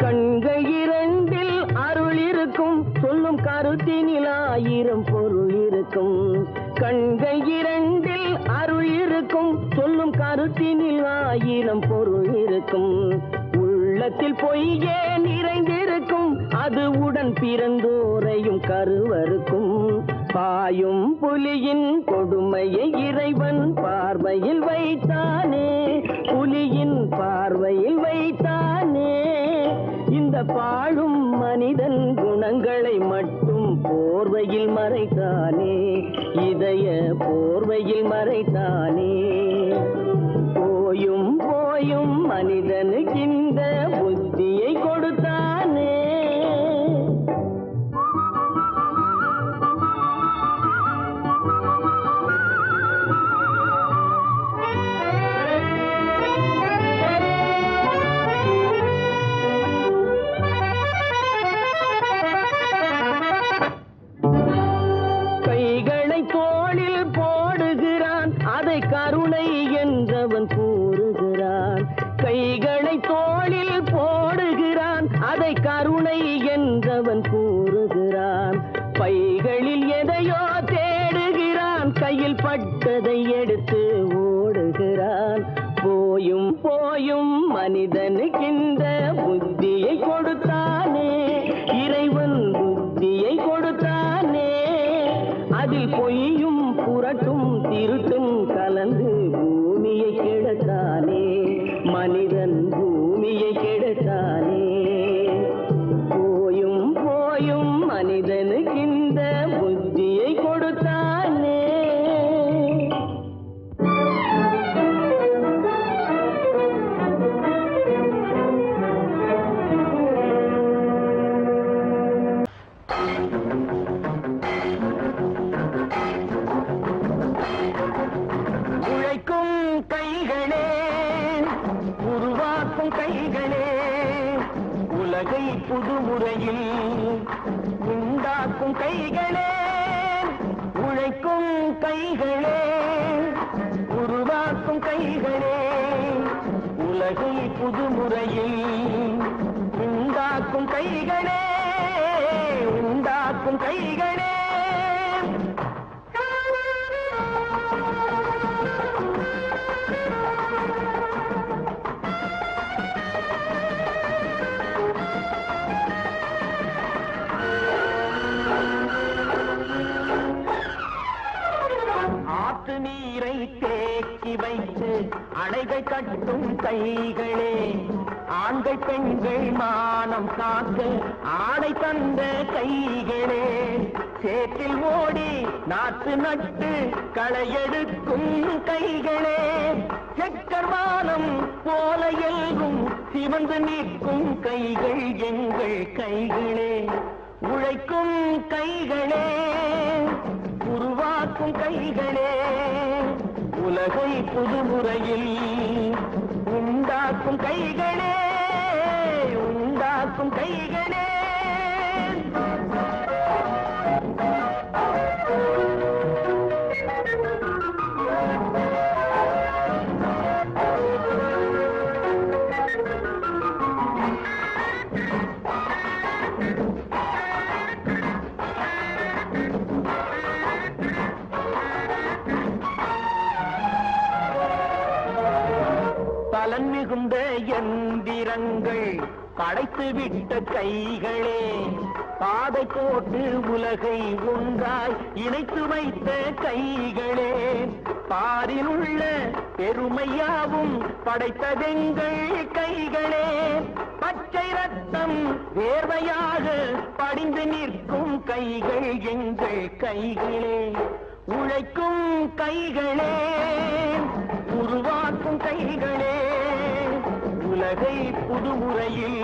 Speaker 2: கண்கள் இரண்டில் அருள் இருக்கும், சொல்லும் கருத்தினில் ஆயிரம் பொருள் இருக்கும். கண்கள் இரண்டில் அருள் இருக்கும், சொல்லும் கருத்தினில் ஆயிரம் பொருள் இருக்கும். உள்ளத்தில் பொய்யே நிறைந்திருக்கும், அது உடன் பிறந்தோரையும் கருவருக்கும். பாயும் புலியின் கொடுமையை இறைவன் பார்வையில் வைத்தானே, புலியின் பார்வையில் வைத்தானே. இந்த பாழும் மனிதன் குணங்களை மட்டும் போர்வையில் மறைத்தானே, இதய போர்வையில் மறைத்தானே. போயும் போயும் மனிதனுக்கு இந்த புத்தியை கொடுத்தானே. கைகளை தோளில் போடுகிறான், அதை கருணை என்றவன் கூறுகிறான். கைகளை கையில் பட்டதை எடுத்து ஓடுகிறான். போயும் போயும் மனிதனுக்கின்ற புத்தியை கொடுத்தானே, இறைவன் புத்தியை கொடுத்தானே. அதில் பொய்யும் புரட்டும் திருட்டும் கலந்து பூமியை கெடுத்தானே, மனிதன் பூமியை கெடுத்தானே. போயும் போயும் மனிதனுக்கின்ற புத்தியை கொடுத்தானே. உழைக்கும் கைகளே, உருவாக்கும் கைகளே, உலகை புதுமுறையில் உண்டாக்கும் கைகளே. உழைக்கும் கைகளே, உருவாக்கும் கைகளே, உலகை புதுமுறையில் உண்டாக்கும் கைகளே, உண்டாக்கும் கைகளே. ஆற்று நீரை தேக்கி வைத்து அணைகள் கட்டும் கைகளே, ஆண்கள் பெண்கள் மானம் காக்க ஆடை தந்த கைகளே. சேற்றில் ஓடி நாற்று நட்டு களையெடுக்கும் கைகளே, செக்கர்வானம் போல எல்லும் சிவந்து நிற்கும் கைகள் எங்கள் கைகளே. உழைக்கும் கைகளே, உருவாக்கும் கைகளே, உலகை புதுமுறையில் உண்டாக்கும் கைகளே, உண்டாக்கும் கைகளே. பலன் மிகுந்த எந்திரங்கள் படைத்து விட்ட கைகளே, பாதை போட்டு உலகை ஒன்றாய் இணைத்து வைத்த கைகளே. பாரில் உள்ள பெருமையாவும் படைத்ததெங்கள் கைகளே. பச்சை ரத்தம் வேர்வையாக படிந்து நிற்கும் கைகள் எங்கள் கைகளே. உழைக்கும் கைகளே, உருவாக்கும் கைகளே, உலகை புதுமுறையில்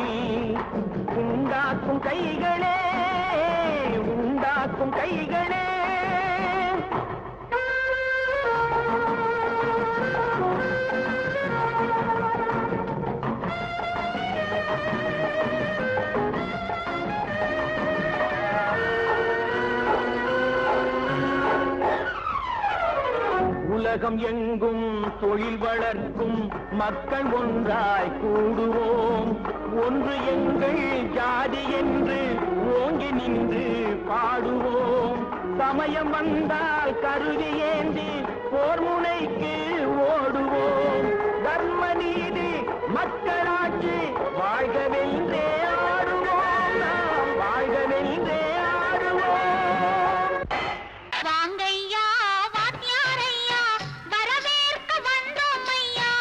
Speaker 2: உண்டாக்கும் கைகளே, உண்டாக்கும் கைகளே. உலகம் எங்கும் தொழில் வளர்க்கும் மக்கள் ஒன்றாய் கூடுவோம். ஒன்று எங்கள் ஜாதி என்று ஓங்கி நின்று பாடுவோம். சமயம் வந்தால் கருவி ஏந்தி போர் முனைக்கு ஓடுவோம். தர்ம நீதி மக்களாட்சி வாழ்கவென்றே ஆடுவோம். நாம் வாழ்கவென்றே ஆடுவோம்.
Speaker 4: வாங்கையா வாத்தியாரையா, வரவேற்க வந்தோம் ஐயா.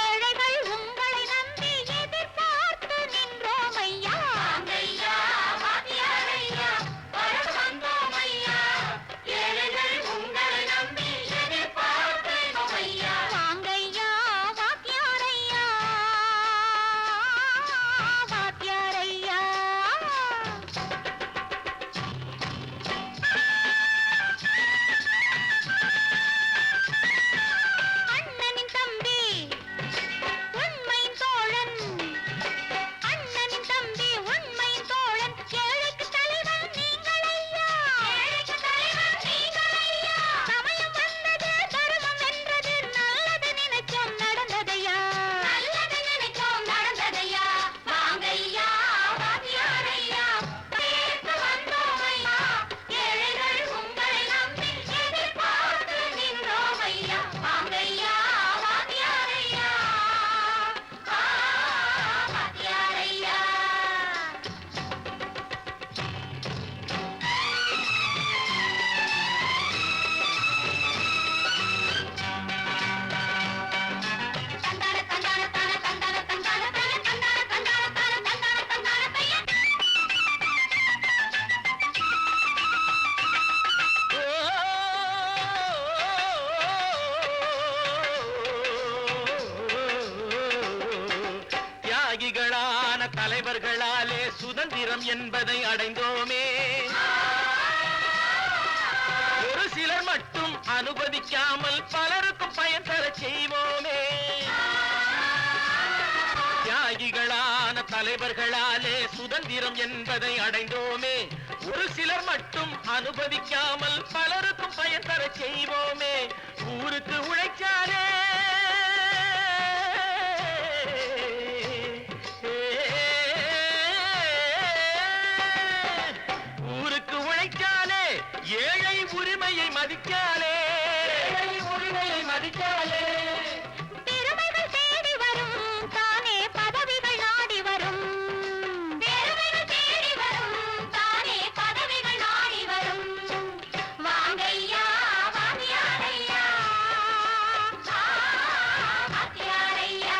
Speaker 4: ஏழைகள் உங்களை நம்பி எதிர்பார்த்து நின்றோம் ஐயா. வாங்கையா வாத்தியாரையா, வர வந்தோம் ஐயா. ஏழைகள் உங்களை நம்பி எதிர்பார்த்து நின்றோம் ஐயா. வாங்கையா வாத்தியாரையா,
Speaker 3: அனுமதிக்காமல் பலருக்கும் பயன் தர செய்வோமே. தியாகிகளான தலைவர்களாலே சுதந்திரம் என்பதை அடைந்தோமே. ஒரு சிலர் மட்டும் அனுமதிக்காமல் பலருக்கும் பயன் தர செய்வோமே. ஊருக்கு உழைச்சாலே ஏழை உரிமையை மதிக்காலே, உரிமையை மதிக்காலே.
Speaker 4: பெருமைகள் தேடி வரும் தானே பதவிகள் நாடி வரும். பெருமைகள் தேடி வரும் தானே பதவிகள் நாடி வரும். வாங்கையா வாங்கியாரையா வாங்கியாரையா.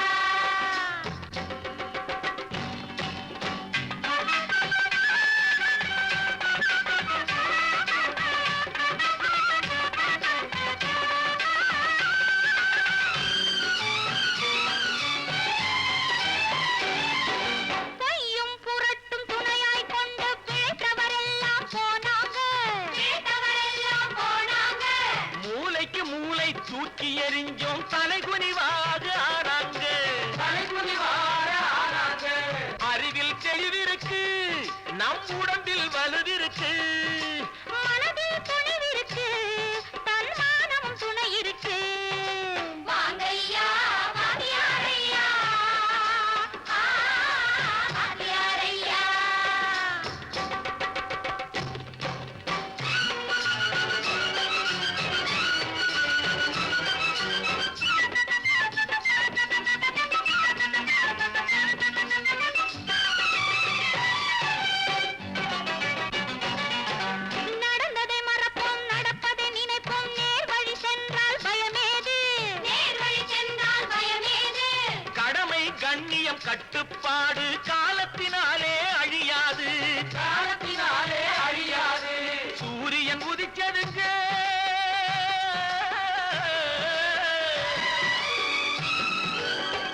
Speaker 3: தூக்கி எறிஞ்சோம் தலைகுனிவாக ஆனாங்க, தலைகுனிவாக ஆனாங்க. அறிவில் தெளிவிருக்கு, நம் உடம்பில் வலுவிருக்கு,
Speaker 4: மனதில் துணிவிருக்கு, தன்மானம் துணை இருக்கு. வாங்கையா வாங்கியாரையா வாங்கியாரையா.
Speaker 3: கண்ணியம் கட்டுப்பாடு காலத்தினாலே அழியாது, காலத்தினாலே அழியாது. சூரியன் உதிச்சதுங்க,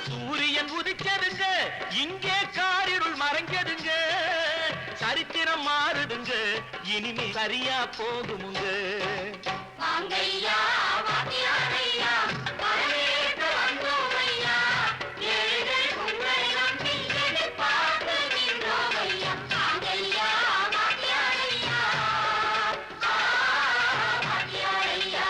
Speaker 3: சூரியன் உதிச்சதுங்க, இங்கே காரிருள் மறைஞ்சதுங்க. சரித்திரம் மாறுதுங்க, இனிமே சரியா போகுமுங்க.
Speaker 4: வாங்கையா வாங்கியாரையா வரவேற்று வந்தோமையா. ஏழைகள் உங்களை நம்பி எதிர்பார்த்து நின்றோமையா. வாங்கையா வாங்கியாரையா வாங்கியாரையா.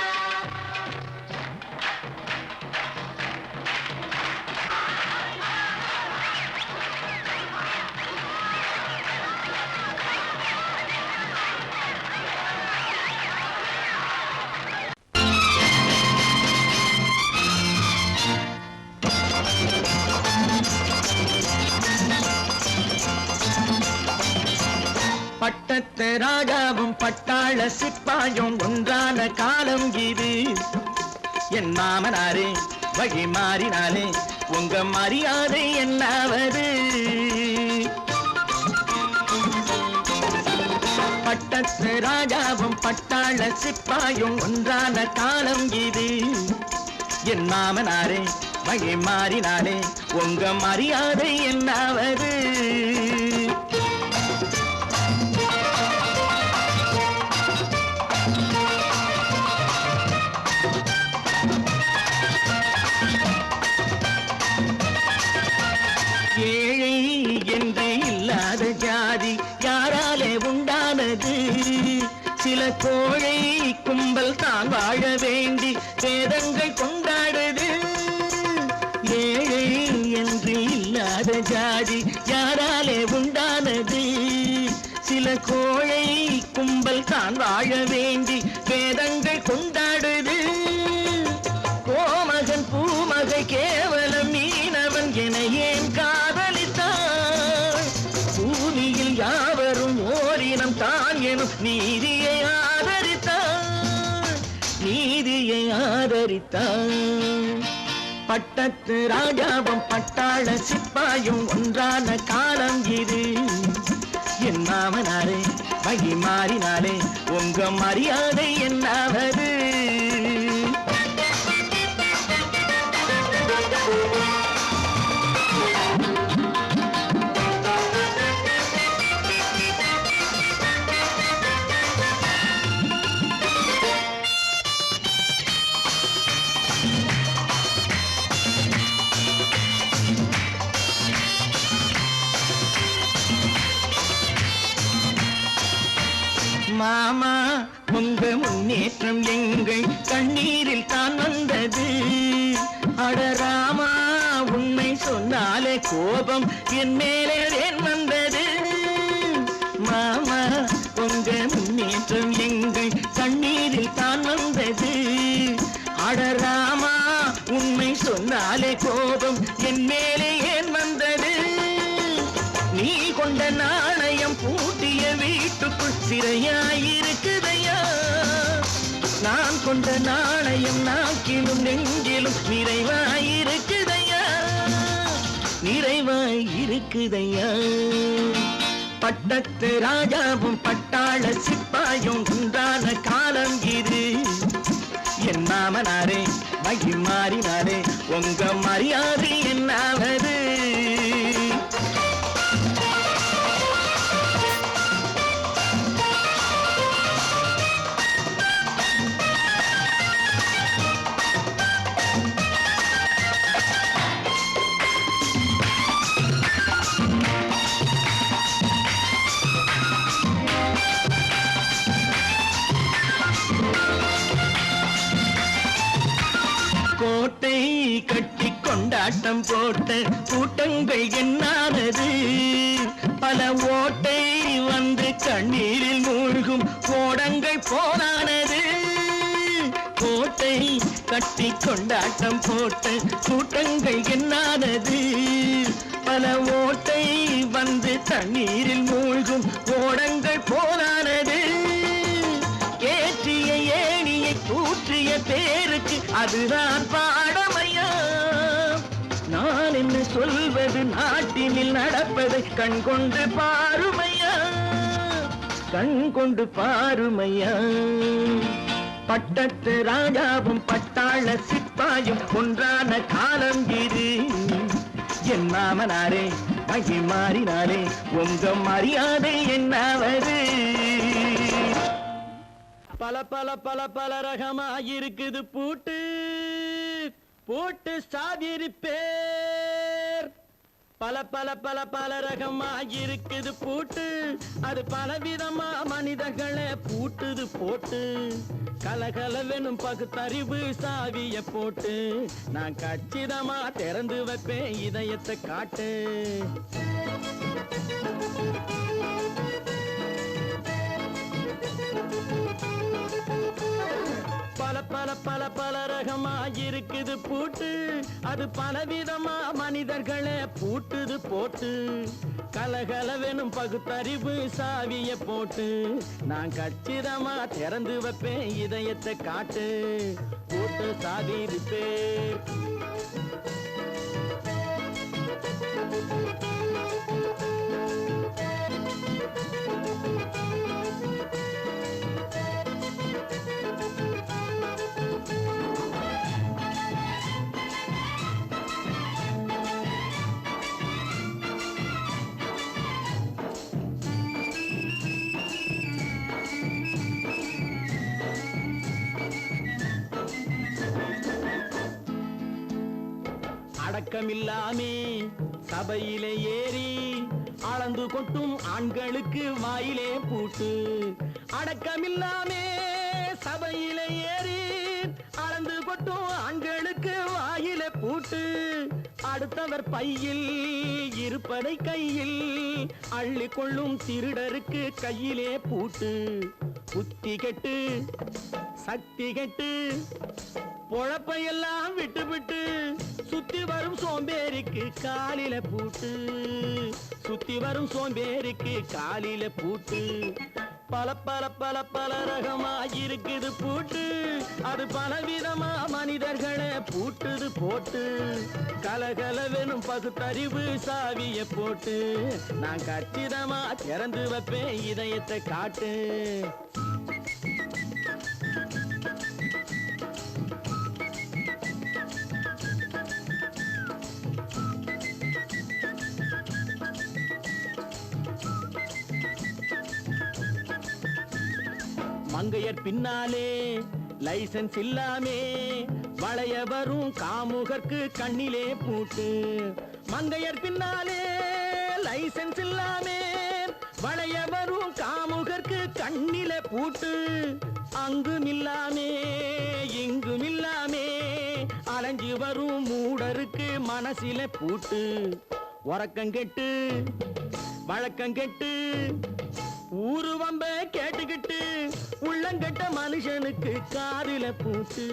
Speaker 3: பட்டத்து ராஜாவும் பட்டாள சிப்பாயும் ஒன்றான காலம் இது. என் மாமனாரே வழி மாறினாலே உங்க மரியாதை என்னாவது? பட்டத்து ராஜாவும் பட்டாள சிப்பாயும் ஒன்றான காலம் இது. என் மாமனாரே வழி மாறினாலே உங்க மரியாதை என்னாவது? ஏழை என்று இல்லாத ஜாதி யாராலே உண்டானது? சில கோழை கும்பல் தான் வாழ வேண்டி வேதங்கள் கொண்டாடுது. ஏழை என்று இல்லாத ஜாதி யாராலே உண்டானது? சில கோழை கும்பல் தான் வாழ வேண்டி வேதங்கள் கொண்டாடுது. கோமகன் பூமகை கேவலம் மீனவன் என ஏன் காதலித்தான்? பூமியில் யாவரும் ஓரினம் தான் எனும் நீதியை ஆதரித்தான், நீதியை ஆதரித்தான். பட்டத்து ராஜாவும் பட்டாள சிப்பாயும் ஒன்றான காலம் இது. என் மாமனாரே வழி மாறினாலே உங்க மரியாதை என்னாவது? கோபம் என் மேலே ஏன் வந்தது மாமா உங்க முன்னேற்றம் எங்கள் கண்ணீரில் தான் வந்தது அடராமா உண்மை சொன்னாலே கோபம் என் மேலே ஏன் வந்தது நீ கொண்ட நாணயம் பூட்டிய வீட்டுக்குள் சிறையாயிருக்குதையா நான் கொண்ட நாணயம் நாக்கிலும் நெஞ்சிலும் நிறைவாயிருக்குதையா நிறைவாயிருக்குதையா பட்டத்து ராஜாவும் பட்டாள சிப்பாயும் உண்டான காலம் இது என் மாமனாரே மகி மாறினாரே உங்க மரியாதை என்னாவது கோட்டை கட்டி கொண்டாட்டம் போட்ட கூட்டங்கள் என்னானது பல ஓட்டை வந்து கண்ணீரில் மூழ்கும் கோடங்கள் போனானது கோட்டை கட்டி கொண்டாட்டம் போட்ட கூட்டங்கள் என்னானது பல ஓட்டை வந்து தண்ணீரில் மூழ்கும் கோடங்கள் போனானது ஏற்றிய ஏணியை கூற்றிய பேருக்கு அதுதான் பாடமையா நான் என்ன சொல்வது நாட்டினில் நடப்பதை கண் கொண்டு பாருமையா கண் கொண்டு பாருமையா பட்டத்து ராஜாவும் பட்டாள சிப்பாயும் ஒன்றான காலம் இது என் மாமனாரே மகி மாறினாரே உங்க மரியாதை என்னாவது பல பல பல பல ரகமா இருக்குது பூட்டு பூட்டு சாவிரி பேர் பல பல பல பல ரகமா இருக்குது பூட்டு அது பலவிதமா மனிதர்களை பூட்டுது போட்டு கலகலவெனும் பகுத்தறிவு சாவிய போட்டு நான் கச்சிதமா திறந்து வைப்பேன் இதயத்தை காட்டு பல பல பல பல ரகமா இருக்குது பூட்டு அது பலவிதமா மனிதர்களை பூட்டுது போட்டு கலகலவெனும் பகுத்தறிவு சாவிய போட்டு நான் கச்சிதமா திறந்து வைப்பேன் இதயத்தை காட்டு பூட்டு சாவி பேர் அடக்கமில்லாமே சபையிலே ஏறி அளந்து கொட்டும் ஆண்களுக்கு வாயிலே பூட்டு அடக்கமில்லாமே சபையிலே ஏறி அளந்து கொட்டும் ஆண்களுக்கு வாயிலே பூட்டு அடுத்தவர் பையில் இருப்பதை கையில் அள்ளி கொள்ளும் திருடருக்கு கையிலே பூட்டு புத்தி கெட்டு சக்தி கெட்டு பொழப்பையெல்லாம் விட்டு விட்டு சுத்தி வரும் சோம்பேறிக்கு காலில பூட்டு சுத்தி வரும் சோம்பேறிக்கு காலில பூட்டு பல பல பல பல ரகமா இருக்குது பூட்டு அது பலவிதமா மனிதர்களை பூட்டுது போட்டு கலகலவெனும் பகுத்தறிவு சாவிய போட்டு நான் கச்சிதமா திறந்து வைப்பேன் இதயத்தை காட்டு மங்கையர் பின்னாலே லைசன்ஸ் இல்லாமே வளைய வரும் காமுகர்க்கு கண்ணிலே பூட்டு மங்கையர் பின்னாலே லைசன்ஸ் இல்லாமே வளைய வரும் காமுகர்க்கு கண்ணிலே பூட்டு அங்கும் இல்லாமே இங்கும் இல்லாமே அலைஞ்சு வரும் மூடருக்கு மனசில பூட்டு உறக்கங்கெட்டு வழக்கங்கெட்டு ஊரு வம்ப கேட்டுக்கிட்டு உள்ளங்கட்ட மனுஷனுக்கு காதுல பூட்டு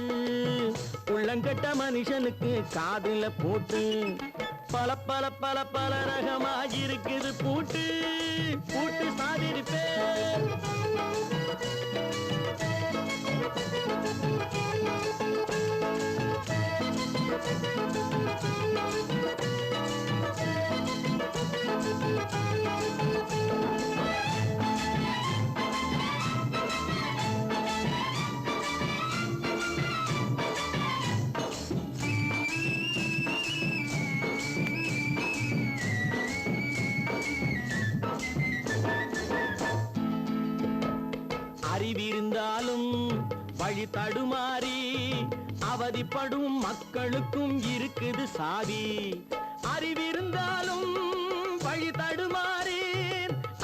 Speaker 3: உள்ளங்கட்ட மனுஷனுக்கு காதுல பூட்டு பல பல பல பல ரகமா இருக்குது பூட்டு பூட்டு சாதிருப்பே அறிவிருந்தாலும் வழி தடுமாறி அவதிப்படும் மக்களுக்கும் இருக்குது சாவி அறிவிருந்தாலும் வழி தடுமாறி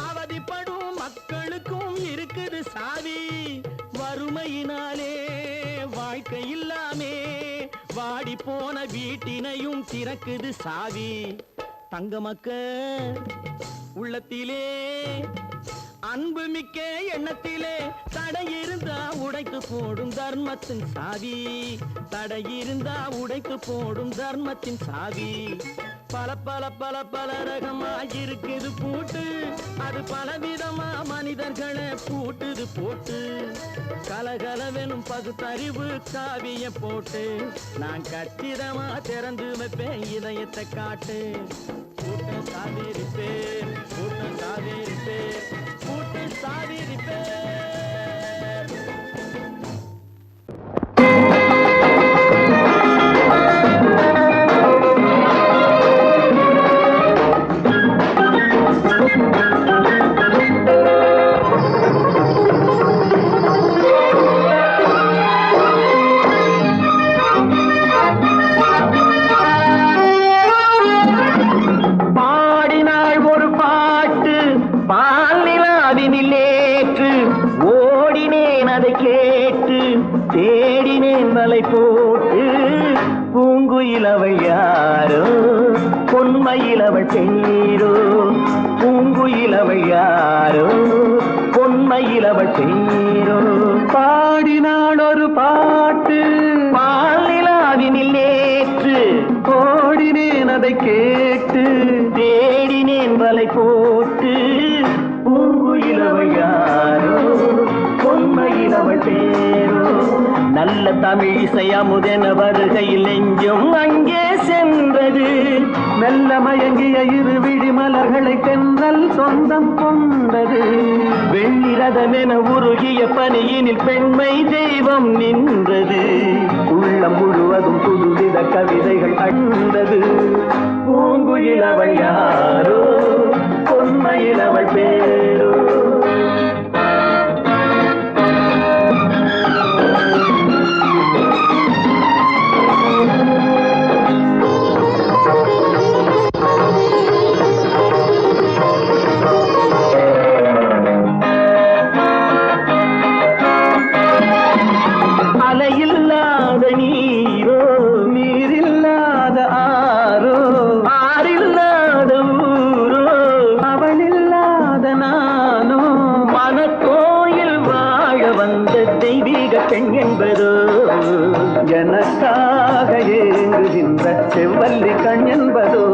Speaker 3: அவதிப்படும் மக்களுக்கும் இருக்குது சாவி வறுமையினாலே வாழ்க்கை இல்லாமே வாடி போன வீட்டினையும் திறக்குது சாவி தங்க மக்க உள்ளத்திலே அன்பு மிக்க எண்ணத்திலே தடை இருந்தா உடைத்து போடும் தர்மத்தின் சாவி தடை இருந்தா உடைத்து போடும் தர்மத்தின் சாவி பல பல பல பல ரகமா இருக்குது பூட்டு அது பலவிதமா மனிதர்களை பூட்டுது போட்டு கலகலவெனும் பகுத்தறிவு காவிய போட்டு நான் கச்சிதமா திறந்து வைப்பேன் இதயத்தை காட்டு கூட்டம் சாவிருப்பேன் கூட்டம் சாவிருப்பேன் கூட்டு சாவிருப்பேன் தேடினேன் வலை போட்டு பூங்குயிலவள் யாரோ பொன்மையிலவள் பேரோ பூங்குயிலவள் யாரோ பொன்மையிலவள் பேரோ பாடினாள் ஒரு பாட்டு பாலிலாவினில் நேற்று ஓடினேன் அதை கேட்டு தேடினேன் வலை போட்டு பூங்குயிலவள் யாரோ பொன்மையிலவள் பேரோ நல்ல தமிழ் இசை அமுதென வருகையில் நெஞ்சும் அங்கே சென்றது மெல்ல மயங்கிய இரு விழி மலர்களை தென்றல் சொந்தம் கொண்டது வெள்ளிரதமென உருகிய பனியினில் பெண்மை தெய்வம் நின்றது உள்ளம் முழுவதும் புதுவித கவிதைகள் அண்டது பூங்குயிலவள் யாரோ பொன்மையிலவள் பேரோ அலையில்லாத நீரோ நீரில்லாத ஆரோ ஆறில்லாத ஊரோ அவளில்லாத நானோ மனக்கோயில் வாழ வந்த தெய்வீக பெண் என்பதோ எனக்காக ஏங்குகின்ற செவ்வல்லி கண் என்பதோ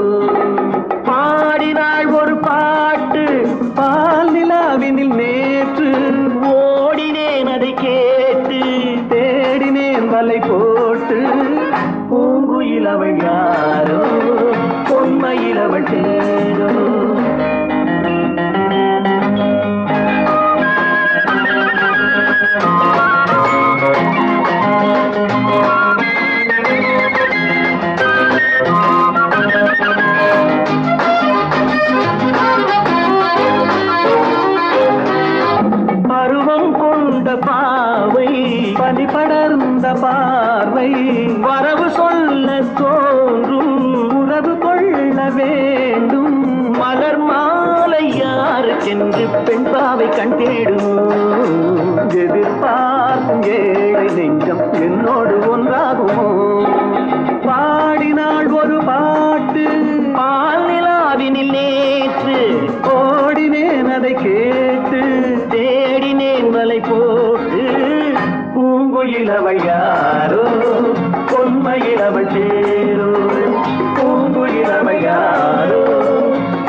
Speaker 3: பாடினாள் ஒரு பாட்டு பால் நிலாவினில் நேற்று ஓடினேன் அதை கேட்டு தேடினேன் வலை போட்டு பூங்குயிலவள் யாரோ பொன்மையிலவள் பேரோ பாவை பனி படர்ந்த பார்வை வரவு சொல்ல தோன்றும் உறவு கொள்ள வேண்டும் மலர் மாலை யாருக்கென்று பெண் பாவை கண் தேடும் எதிர்பார்க்கும் ஏழை நெஞ்சம் என்னோடு ஒன்றாகுமோ பாடினாள் ஒரு பாட்டு பால் நிலா
Speaker 2: பூங்குயிலவள் யாரோ பொன்மையிலவள் சேரோ பூங்குயிலவள் யாரோ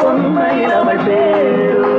Speaker 2: பொன்மையிலவள் சேரோ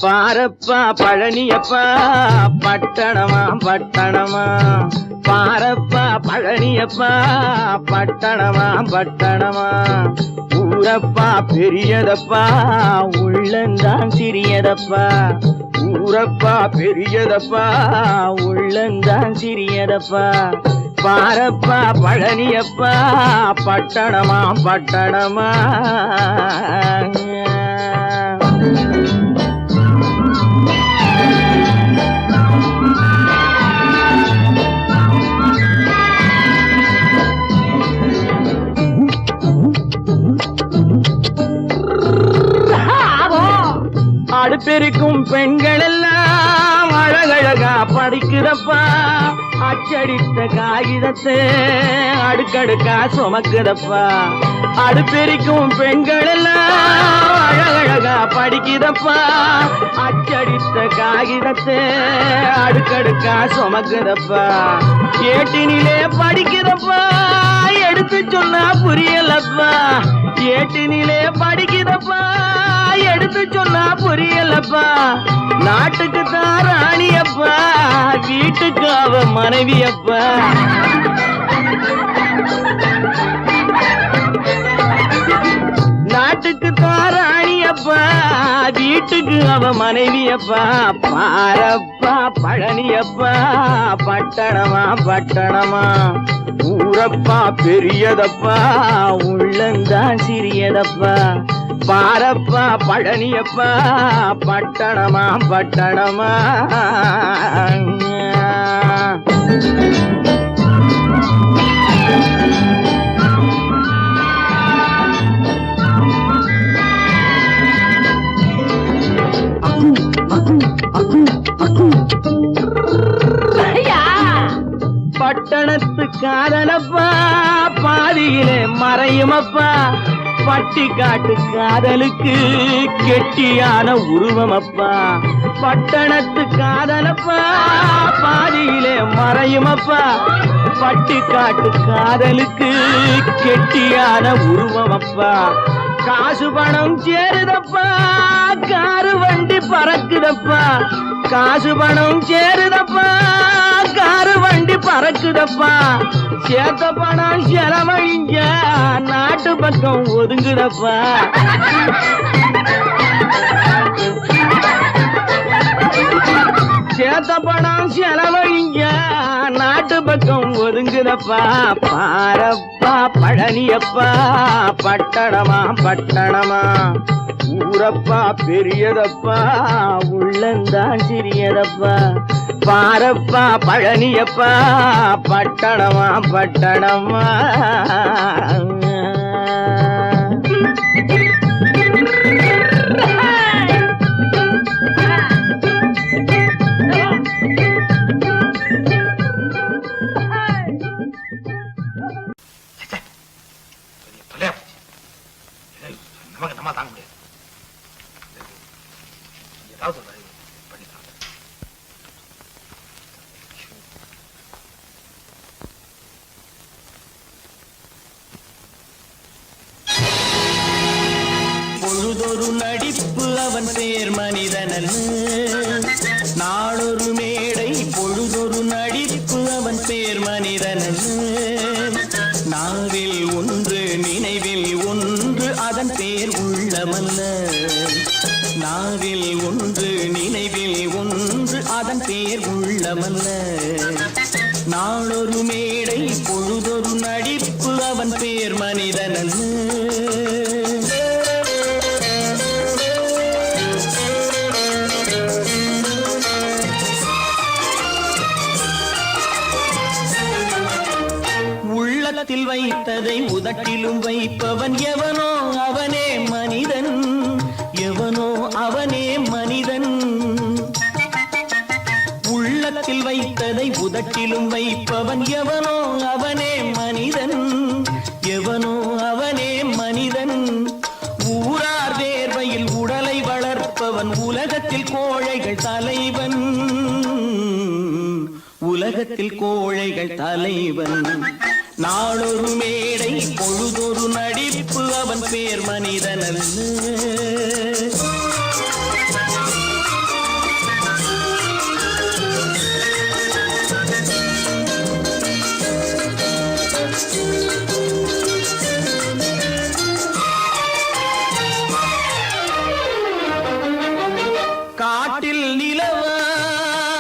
Speaker 2: பாரப்பா பழனியப்பா பட்டணமா பட்டணமா பாரப்பா பழனியப்பா பட்டணமா பட்டணமா ஊரப்பா பெரியதப்பா உள்ளந்தான் சிறியதப்பா ஊரப்பா பெரியதப்பா உள்ளந்தான் சிறியதப்பா பாரப்பா பழனியப்பா பட்டணமா பட்டணமா அடுப்பெருக்கும் பெண்கள் எல்லாம் அழகழகா படிக்கிறப்பா அச்சடித்த காகிதத்தை அடுக்கடுக்கா சுமக்குதப்பா அடுப்பெருக்கும் பெண்கள் எல்லாம் அழகழகா படிக்கிறப்பா அச்சடித்த காகிதத்தை அடுக்கடுக்கா சுமக்குதப்பா ஏட்டினிலே படிக்கிறப்பா எடுத்து சொன்னா புரியலப்பா ஏட்டினிலே படிக்கிறப்பா எடுத்து சொன்னா புரியலப்பா நாட்டுக்கு தான் ராணியப்பா வீட்டுக்கு அவ மனைவியப்பா நாட்டுக்கு தான் ராணியப்பா வீட்டுக்கு அவ மனைவியப்பா பாரப்பா பழனியப்பா பட்டணமா பட்டணமா ஊரப்பா பெரியதப்பா உள்ளந்தான் சிறியதப்பா பாரப்பா பழனியப்பா பட்டணமா பட்டணமா பட்டணத்து காதலப்பா பாதியிலே மறையுமப்பா பட்டி காட்டு காதலுக்கு கெட்டியான உருவமப்பா பட்டணத்து காதலப்பா பாதியிலே மறையுமப்பா பட்டி காட்டு காதலுக்கு கெட்டியான உருவமப்பா காசு பணம் சேருதப்பா காரு வண்டி பறக்குதப்பா காசு பணம் சேருதப்பா காரு வண்டி பறக்குதப்பா சேத்த பணம் செலவழிஞ்ச நாட்டு பக்கம் ஒதுங்குதப்பா சேத்த பணம் செலவழிஞ்ச நாட்டு பக்கம் ஒதுங்குதப்பா பாரப்பா பழனியப்பா பட்டணமா பட்டணமா ஊரப்பா பெரியதப்பா உள்ளந்தான் சிறியதப்பா பாரப்பா பழனியப்பா பட்டணமா பட்டணமா
Speaker 5: நமக்கு தாங்க முடியாது. ஏதாவது பண்ணிக்கலாம்.
Speaker 3: பேர் மனிதனல்ல. நாளொரு மேடை பொழுதொரு நடிப்பு அவன் பேர் மனிதனல்ல. நாவில் ஒன்று நினைவில் ஒன்று அதன் பேர் உள்ளமல்ல. நாவில் ஒன்று நினைவில் ஒன்று அதன் பேர் உள்ளமல்ல. நாளொரு மேடை பொழுதொரு நடிப்பு அவன் பேர் மனிதனல்ல. உள்ளத்தில் வைத்ததை உதட்டிலும் வைப்பவன் எவனோ அவனே மனிதன். எவனோ அவனே மனிதன். உள்ளத்தில் வைத்ததை உதட்டிலும் வைப்பவன் எவனோ அவனே மனிதன். எவனோ அவனே மனிதன். ஊரார் வேர்வையில் உடலை வளர்ப்பவன் உலகத்தில் கோழைகள் தலைவன். உலகத்தில் கோழைகள் தலைவன். நாளொரு மேடை பொழுதொரு நடிப்பு அவன் பேர் மனிதனல்ல. காட்டில் நிலவாய்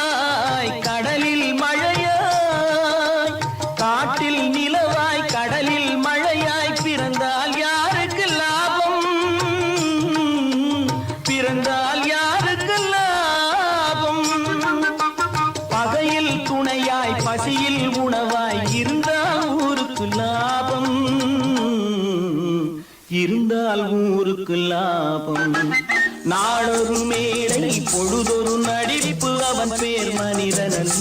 Speaker 3: கடலில் மழையாய். காட்டில் நிலவாய் கடலில் மழையாய் பிறந்தால் யாருக்கு லாபம்? பிறந்தால் யாருக்கு லாபம்? பகையில் துணையாய் பசியில் உணவாய் இருந்தால் ஊருக்கு லாபம். இருந்தால் ஊருக்கு லாபம். நாளொரு மேடை பொழுதொரு நடிப்பு அவன் பேர் மனிதனல்ல.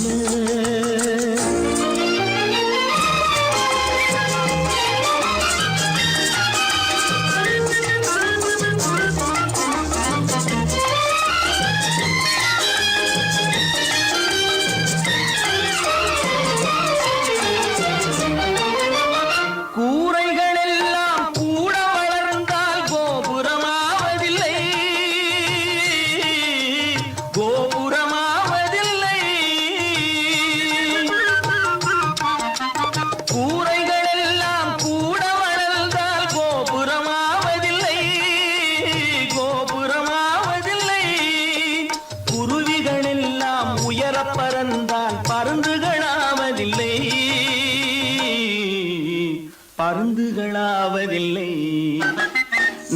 Speaker 3: கூரைகள் எல்லாம் கூட வளர்ந்தால் கோபுரமாவதில்லை. கோபுரமாவதில்லை. கூரைகள் எல்லாம் கூட வளர்ந்தால் கோபுரமாவதில்லை. கோபுரமாவதில்லை. குருவிகள் எல்லாம் உயர பறந்தால் பருந்துகளாவதில்லை. பருந்துகளாவதில்லை.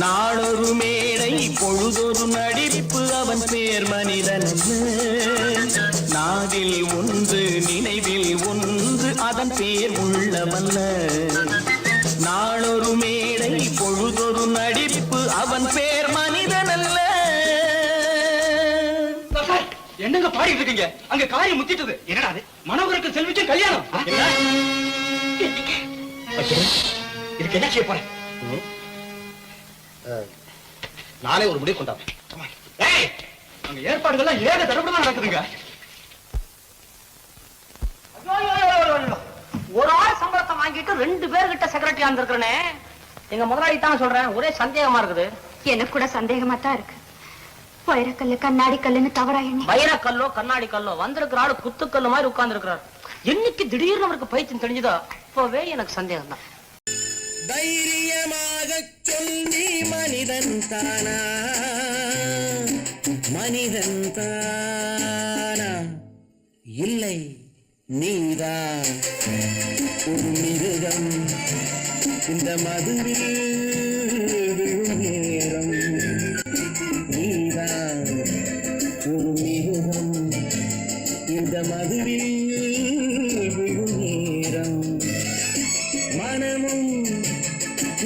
Speaker 3: நாளொரு மேடை பொழுதொரு நடிப்பு அவன் பேர் மனிதனல்ல. நாவில் ஒன்று நினைவில் ஒன்று அதன் பேர் உள்ளமல்ல. நாளொரு மேடை பொழுதொரு நடிப்பு அவன் பேர் மனிதனல்ல.
Speaker 5: என்னங்க பாடிட்டு இருக்கீங்க? அங்க காரியம் முத்திட்டது. என்னடா அது? மனோகருக்கு செல்விக்கு கல்யாணம். இதுக்கு என்ன செய்ய போறேன்? நாளை ஒரு முடிவு கொண்டாங்க. அங்க ஏற்பாடுகள்லாம் ஏக தடபடமா நடக்குதுங்க.
Speaker 2: ஒரு ஆள் சம்பளத்தை வாங்கிட்டு 2 பேர்கிட்ட செக்ரட்டரியா இருந்திருக்கிறனே. எங்க முதலாளி தான் சொல்றேன், ஒரே சந்தேகமா இருக்குது.
Speaker 4: எனக்கு கூட சந்தேகமா தான் இருக்கு. வைரக்கல்லு கண்ணாடி கல்லுன்னு தவறா எண்ணி
Speaker 2: வைரக்கல்லோ கண்ணாடி கல்லோ வந்திருக்கிற ஆளு குத்துக்கல்லு மாதிரி உட்கார்ந்து இருக்கிறார். என்னைக்கு திடீர்னு அவருக்கு பைத்தியம் தெரிஞ்சதோ அப்பவே எனக்கு சந்தேகம் தான்.
Speaker 3: தைரியமாக சொல்லி மனிதன் தானா? மனிதன் தானா? இல்லை, நீதான் ஒரு மிருகம். இந்த மதுவில் விழும் நேரம் நீதான் ஒரு மிருகம். இந்த மதுவில் விழும் நேரம் மனமும்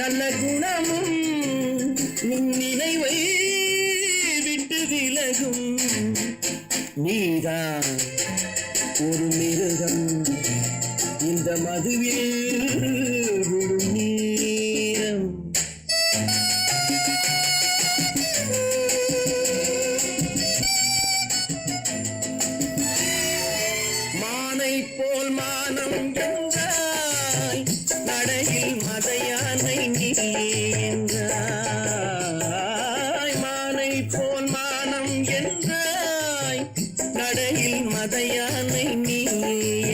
Speaker 3: நல்ல குணமும் உன் நினைவை விட்டு விலகும். நீதான் ஒரு மிருகம். இந்த மதுவில் விழும் நேரம். மானை போல் மானம் என்றாய், நடையில் மதையானை நீ என்றாய். மானை போல்
Speaker 6: மலையில் மத யானை நீ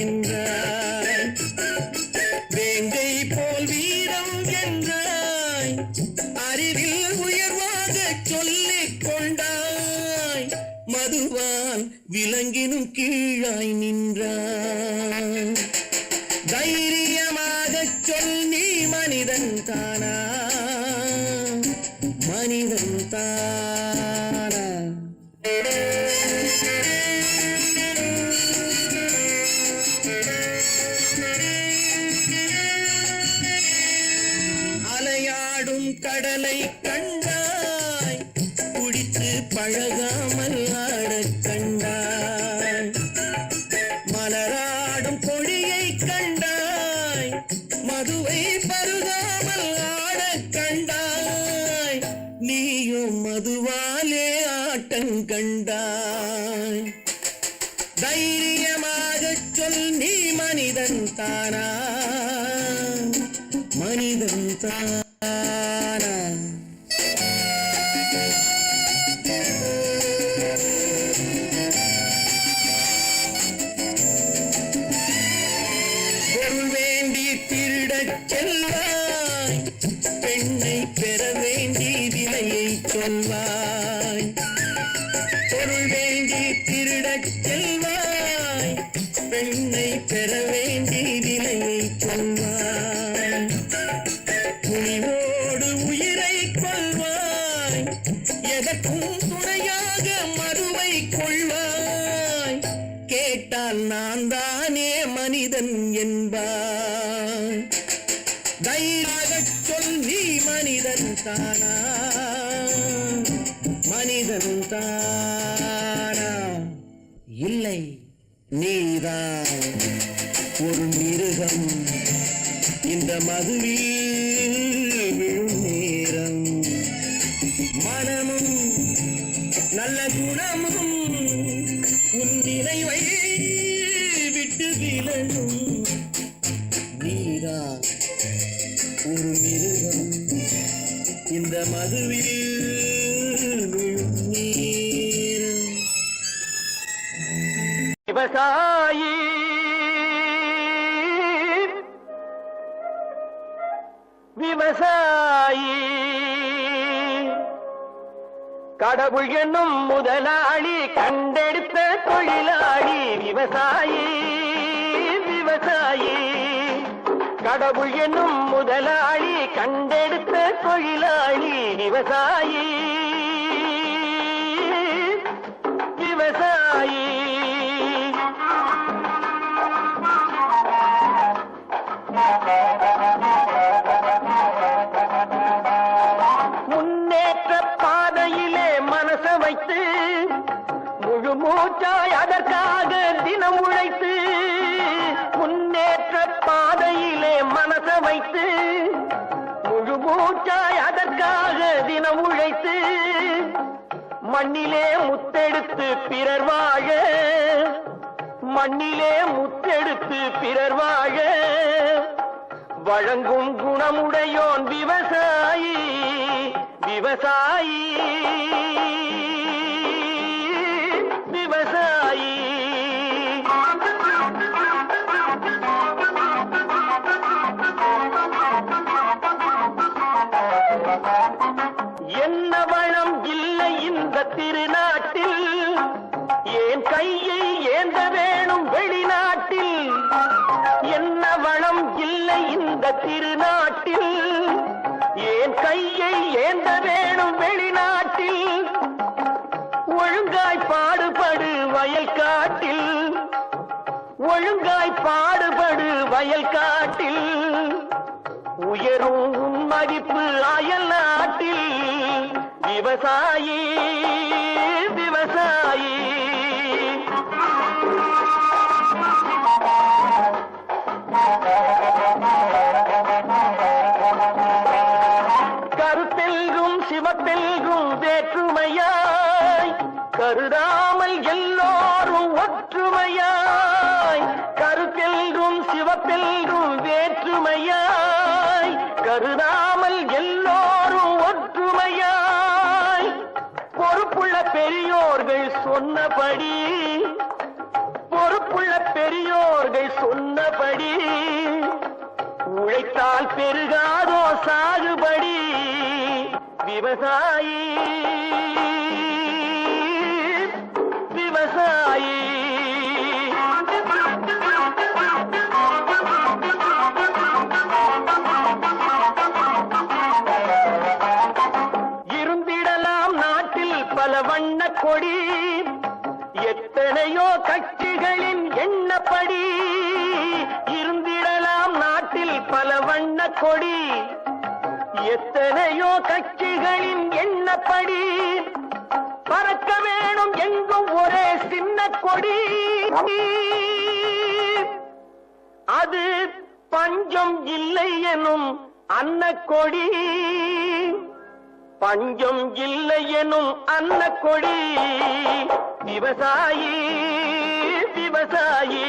Speaker 6: என்றாய், வேங்கை போல் வீரம் என்றாய், அறிவில் உயர்வாக சொல்லிக் கொண்டாய், மதுவால் விலங்கினும் கீழாய் நின்றாய். தைரியமாகச் சொல் நீ மனிதன் தானா, மனிதன் தானா? அலையாடும் கடலை கண்டாய், குடித்து பழகாமல் ஆடக் கண்டாய், மலராடும் கொடியை கண்டாய், மதுவை பருகாமல் ஆடக் கண்டாய், நீயும் மதுவாலே ஆட்டங்கண்டாய். தைரியமாகச் சொல் நீ மனிதன் தானா, மனிதன் தானா? பொருள் வேண்டி திருடச் செல்வாய், பெண்ணை பெற வேண்டி விலையை சொல்வாய். பொருள் வேண்டி திருடச் செல்வாய், பெண்ணை பெற வேண்டி விலையை சொல்வாய். துணிவோடு உயிரை கொள்வாய், எதற்கும் துணையாக மறுவை கொள்வாய். கேட்டால் நான் தானே மனிதன் என்பாய். தைரியமாகச் சொல் நீ மனிதன் தானா, மனிதன் தானா? இல்லை, நீதான் ஒரு மிருகம். இந்த மதுவில் விழும் நேரம், மனமும் நல்ல குணமும் உன் நினைவை விட்டு விலகும். நீதான் ஒரு மிருகம், இந்த மதுவில் விழும் நேரம்.
Speaker 3: விவசாயி விவசாயி கடவுள் என்னும் முதலாளி கண்டெடுத்த தொழிலாளி. விவசாயி விவசாயி கடவுள் என்னும் முதலாளி கண்டெடுத்த தொழிலாளி. விவசாயி விவசாயி முன்னேற்ற பாதையிலே மனச வைத்து முழு மூச்சாய் அதற்காக தினம் உழைத்து, முன்னேற்ற பாதையிலே மனச வைத்து முழு மூச்சாய் அதற்காக தினம் உழைத்து, மண்ணிலே முத்தெடுத்து பிறர் வாழ, மண்ணிலே முத்தெடுத்து பிறர் வாழ வழங்கும் குணமுடையோன் விவசாயி. விவசாயி விவசாயி என்ன வளம் இல்லை இந்த திருநாட்டில், ஏன் கையை ஏந்த வேணும் வெளிநாட்டில். என்ன வளம் இல்லை இந்த திருநாட்டில், ஏன் கையை ஏந்த வேணும் வெளிநாட்டில். ஒழுங்காய் பாடுபடு வயல் காட்டில், ஒழுங்காய் பாடுபடு வயல் காட்டில். உயரும் உன் மதிப்பு அயல் நாட்டில். விவசாயி விவசாயி கருத்தெல்கும் சிவத்தெல்கும் வேற்றுமையாய் கருதாமல் எல்லோரும் ஒற்றுமையாய். கருத்தெல்கும் சிவத்தெல்கும் வேற்றுமையாய் கருதாமல் எல்லோரும் ஒற்றுமையாய். பொறுப்புள்ள பெரியோர்கள் சொன்னபடி உள்ளபடி உழைத்தால் பெருகாதோ சாகுபடி விவசாயி விவசாயி இருந்திடலாம் நாட்டில் பல வண்ண கொடி எத்தனையோ கட்சிகளின் எண்ணப்படி இருந்திடலாம் நாட்டில் பல வண்ண கொடி எத்தனையோ கட்சிகளின் எண்ணப்படி பறக்க வேணும் எங்கும் ஒரே சின்ன கொடி அது பஞ்சம் இல்லை எனும் அன்னக்கொடி பஞ்சம் இல்லை எனும் அன்னக்கொடி விவசாயி விவசாயி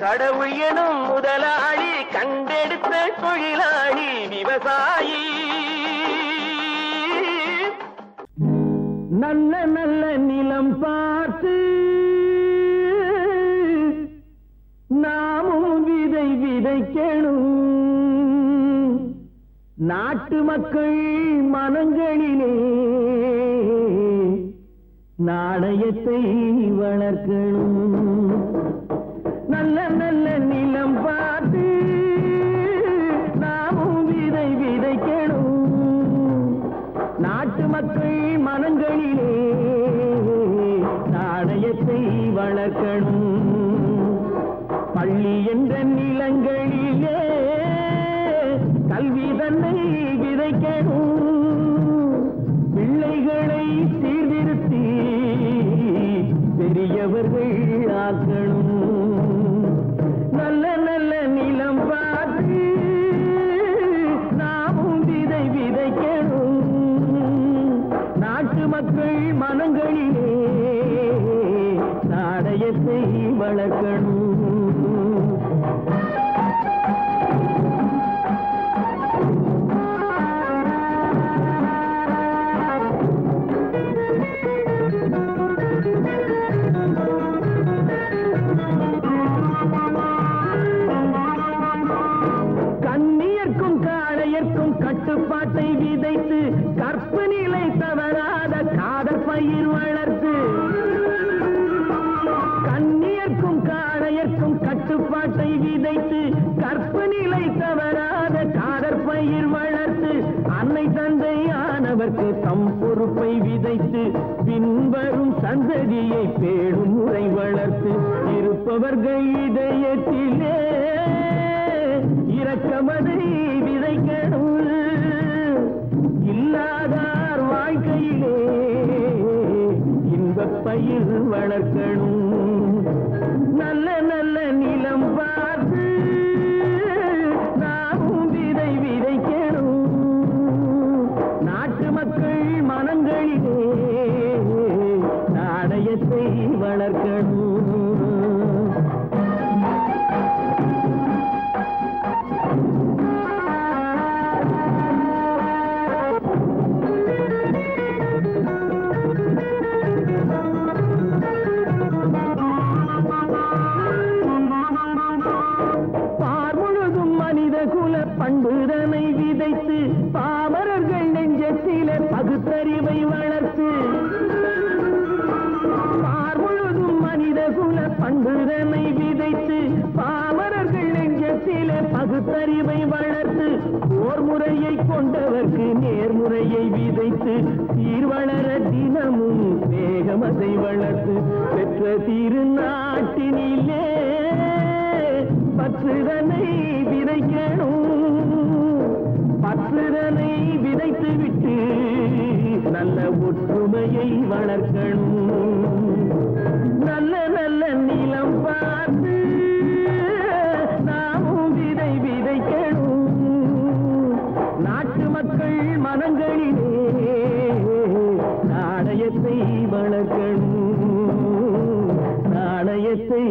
Speaker 3: கடவுள் எனும் முதலாளி கண்டெடுத்த தொழிலாளி விவசாயி
Speaker 6: நல்ல நல்ல நிலம் பார்த்து நாமும் விதை விதைக்கணும் நாட்டு மக்கள் மனங்களிலே நாணயத்தை வளர்க்கணும் நல்ல நல்ல நிலம் பார்த்து நாமும் விதை விதைக்கணும் நாட்டு மக்கள் மனங்களிலே நாணயத்தை வளர்க்கணும் பள்ளி என்ற நிலங்களிலே கல்வி தன்னை விதைக்கணும் பிள்ளைகளை சீர்திருத்தி பெரியவர்கள் ஆக்கணும் நல்ல நல்ல நிலம் பார்த்து நாமும் விதை விதைக்கணும் நாட்டு மக்கள் மனங்களிலே நாணயத்தை வளர்க்கணும் கட்டுப்பாட்டை விதைத்து கற்பு நிலை தவறாத காதல் பயிர் வளர்த்து கண்ணியர்க்கும் காளையர்க்கும் கட்டுப்பாட்டை விதைத்து கற்பு நிலை தவறாத காதல் பயிர் வளர்த்து அன்னை தந்தையானவர்க்கு தம் பொறுப்பை விதைத்து பின்வரும் சந்ததியை பேடும் முறை வளர்த்து இருப்பவர்கள் இதயத்திலே இரக்கமதை விதைக்கணும் இல்லாதார் வாழ்க்கையிலே இன்பப் பயிர் வளர்க்கணும் நல்ல நல்ல நிலம் பார்த்து நாமும் விதை விதைக்கணும் நாட்டு மக்கள் மனங்களிலே நாணயத்தை வளர்க்கணும் பண்புதனை விதைத்து பாமரர்கள் நெஞ்சத்திலே பகுத்தறிவை வளர்த்து பார் முழுதும் மனித குல பண்புதனை விதைத்து பாமரர்கள் நெஞ்சத்திலே பகுத்தறிவை வளர்த்து ஓர் முறையை கொண்டவர்க்கு நேர்முறையை விதைத்து சீர் வளர தினமும் வேகமதை வளர்த்து பெற்ற திருநாட்டினிலே பற்றுதனை விதைக்கணும் பற்றுதனை விதைத்து விட்டு நல்ல ஒற்றுமையை வளர்க்கணும் நல்ல நல்ல நிலம் பார்த்து நாமும் விதை விதைக்கணும் நாட்டு மக்கள் மனங்களிலே நாணயத்தை வளர்க்கணும் நாணயத்தை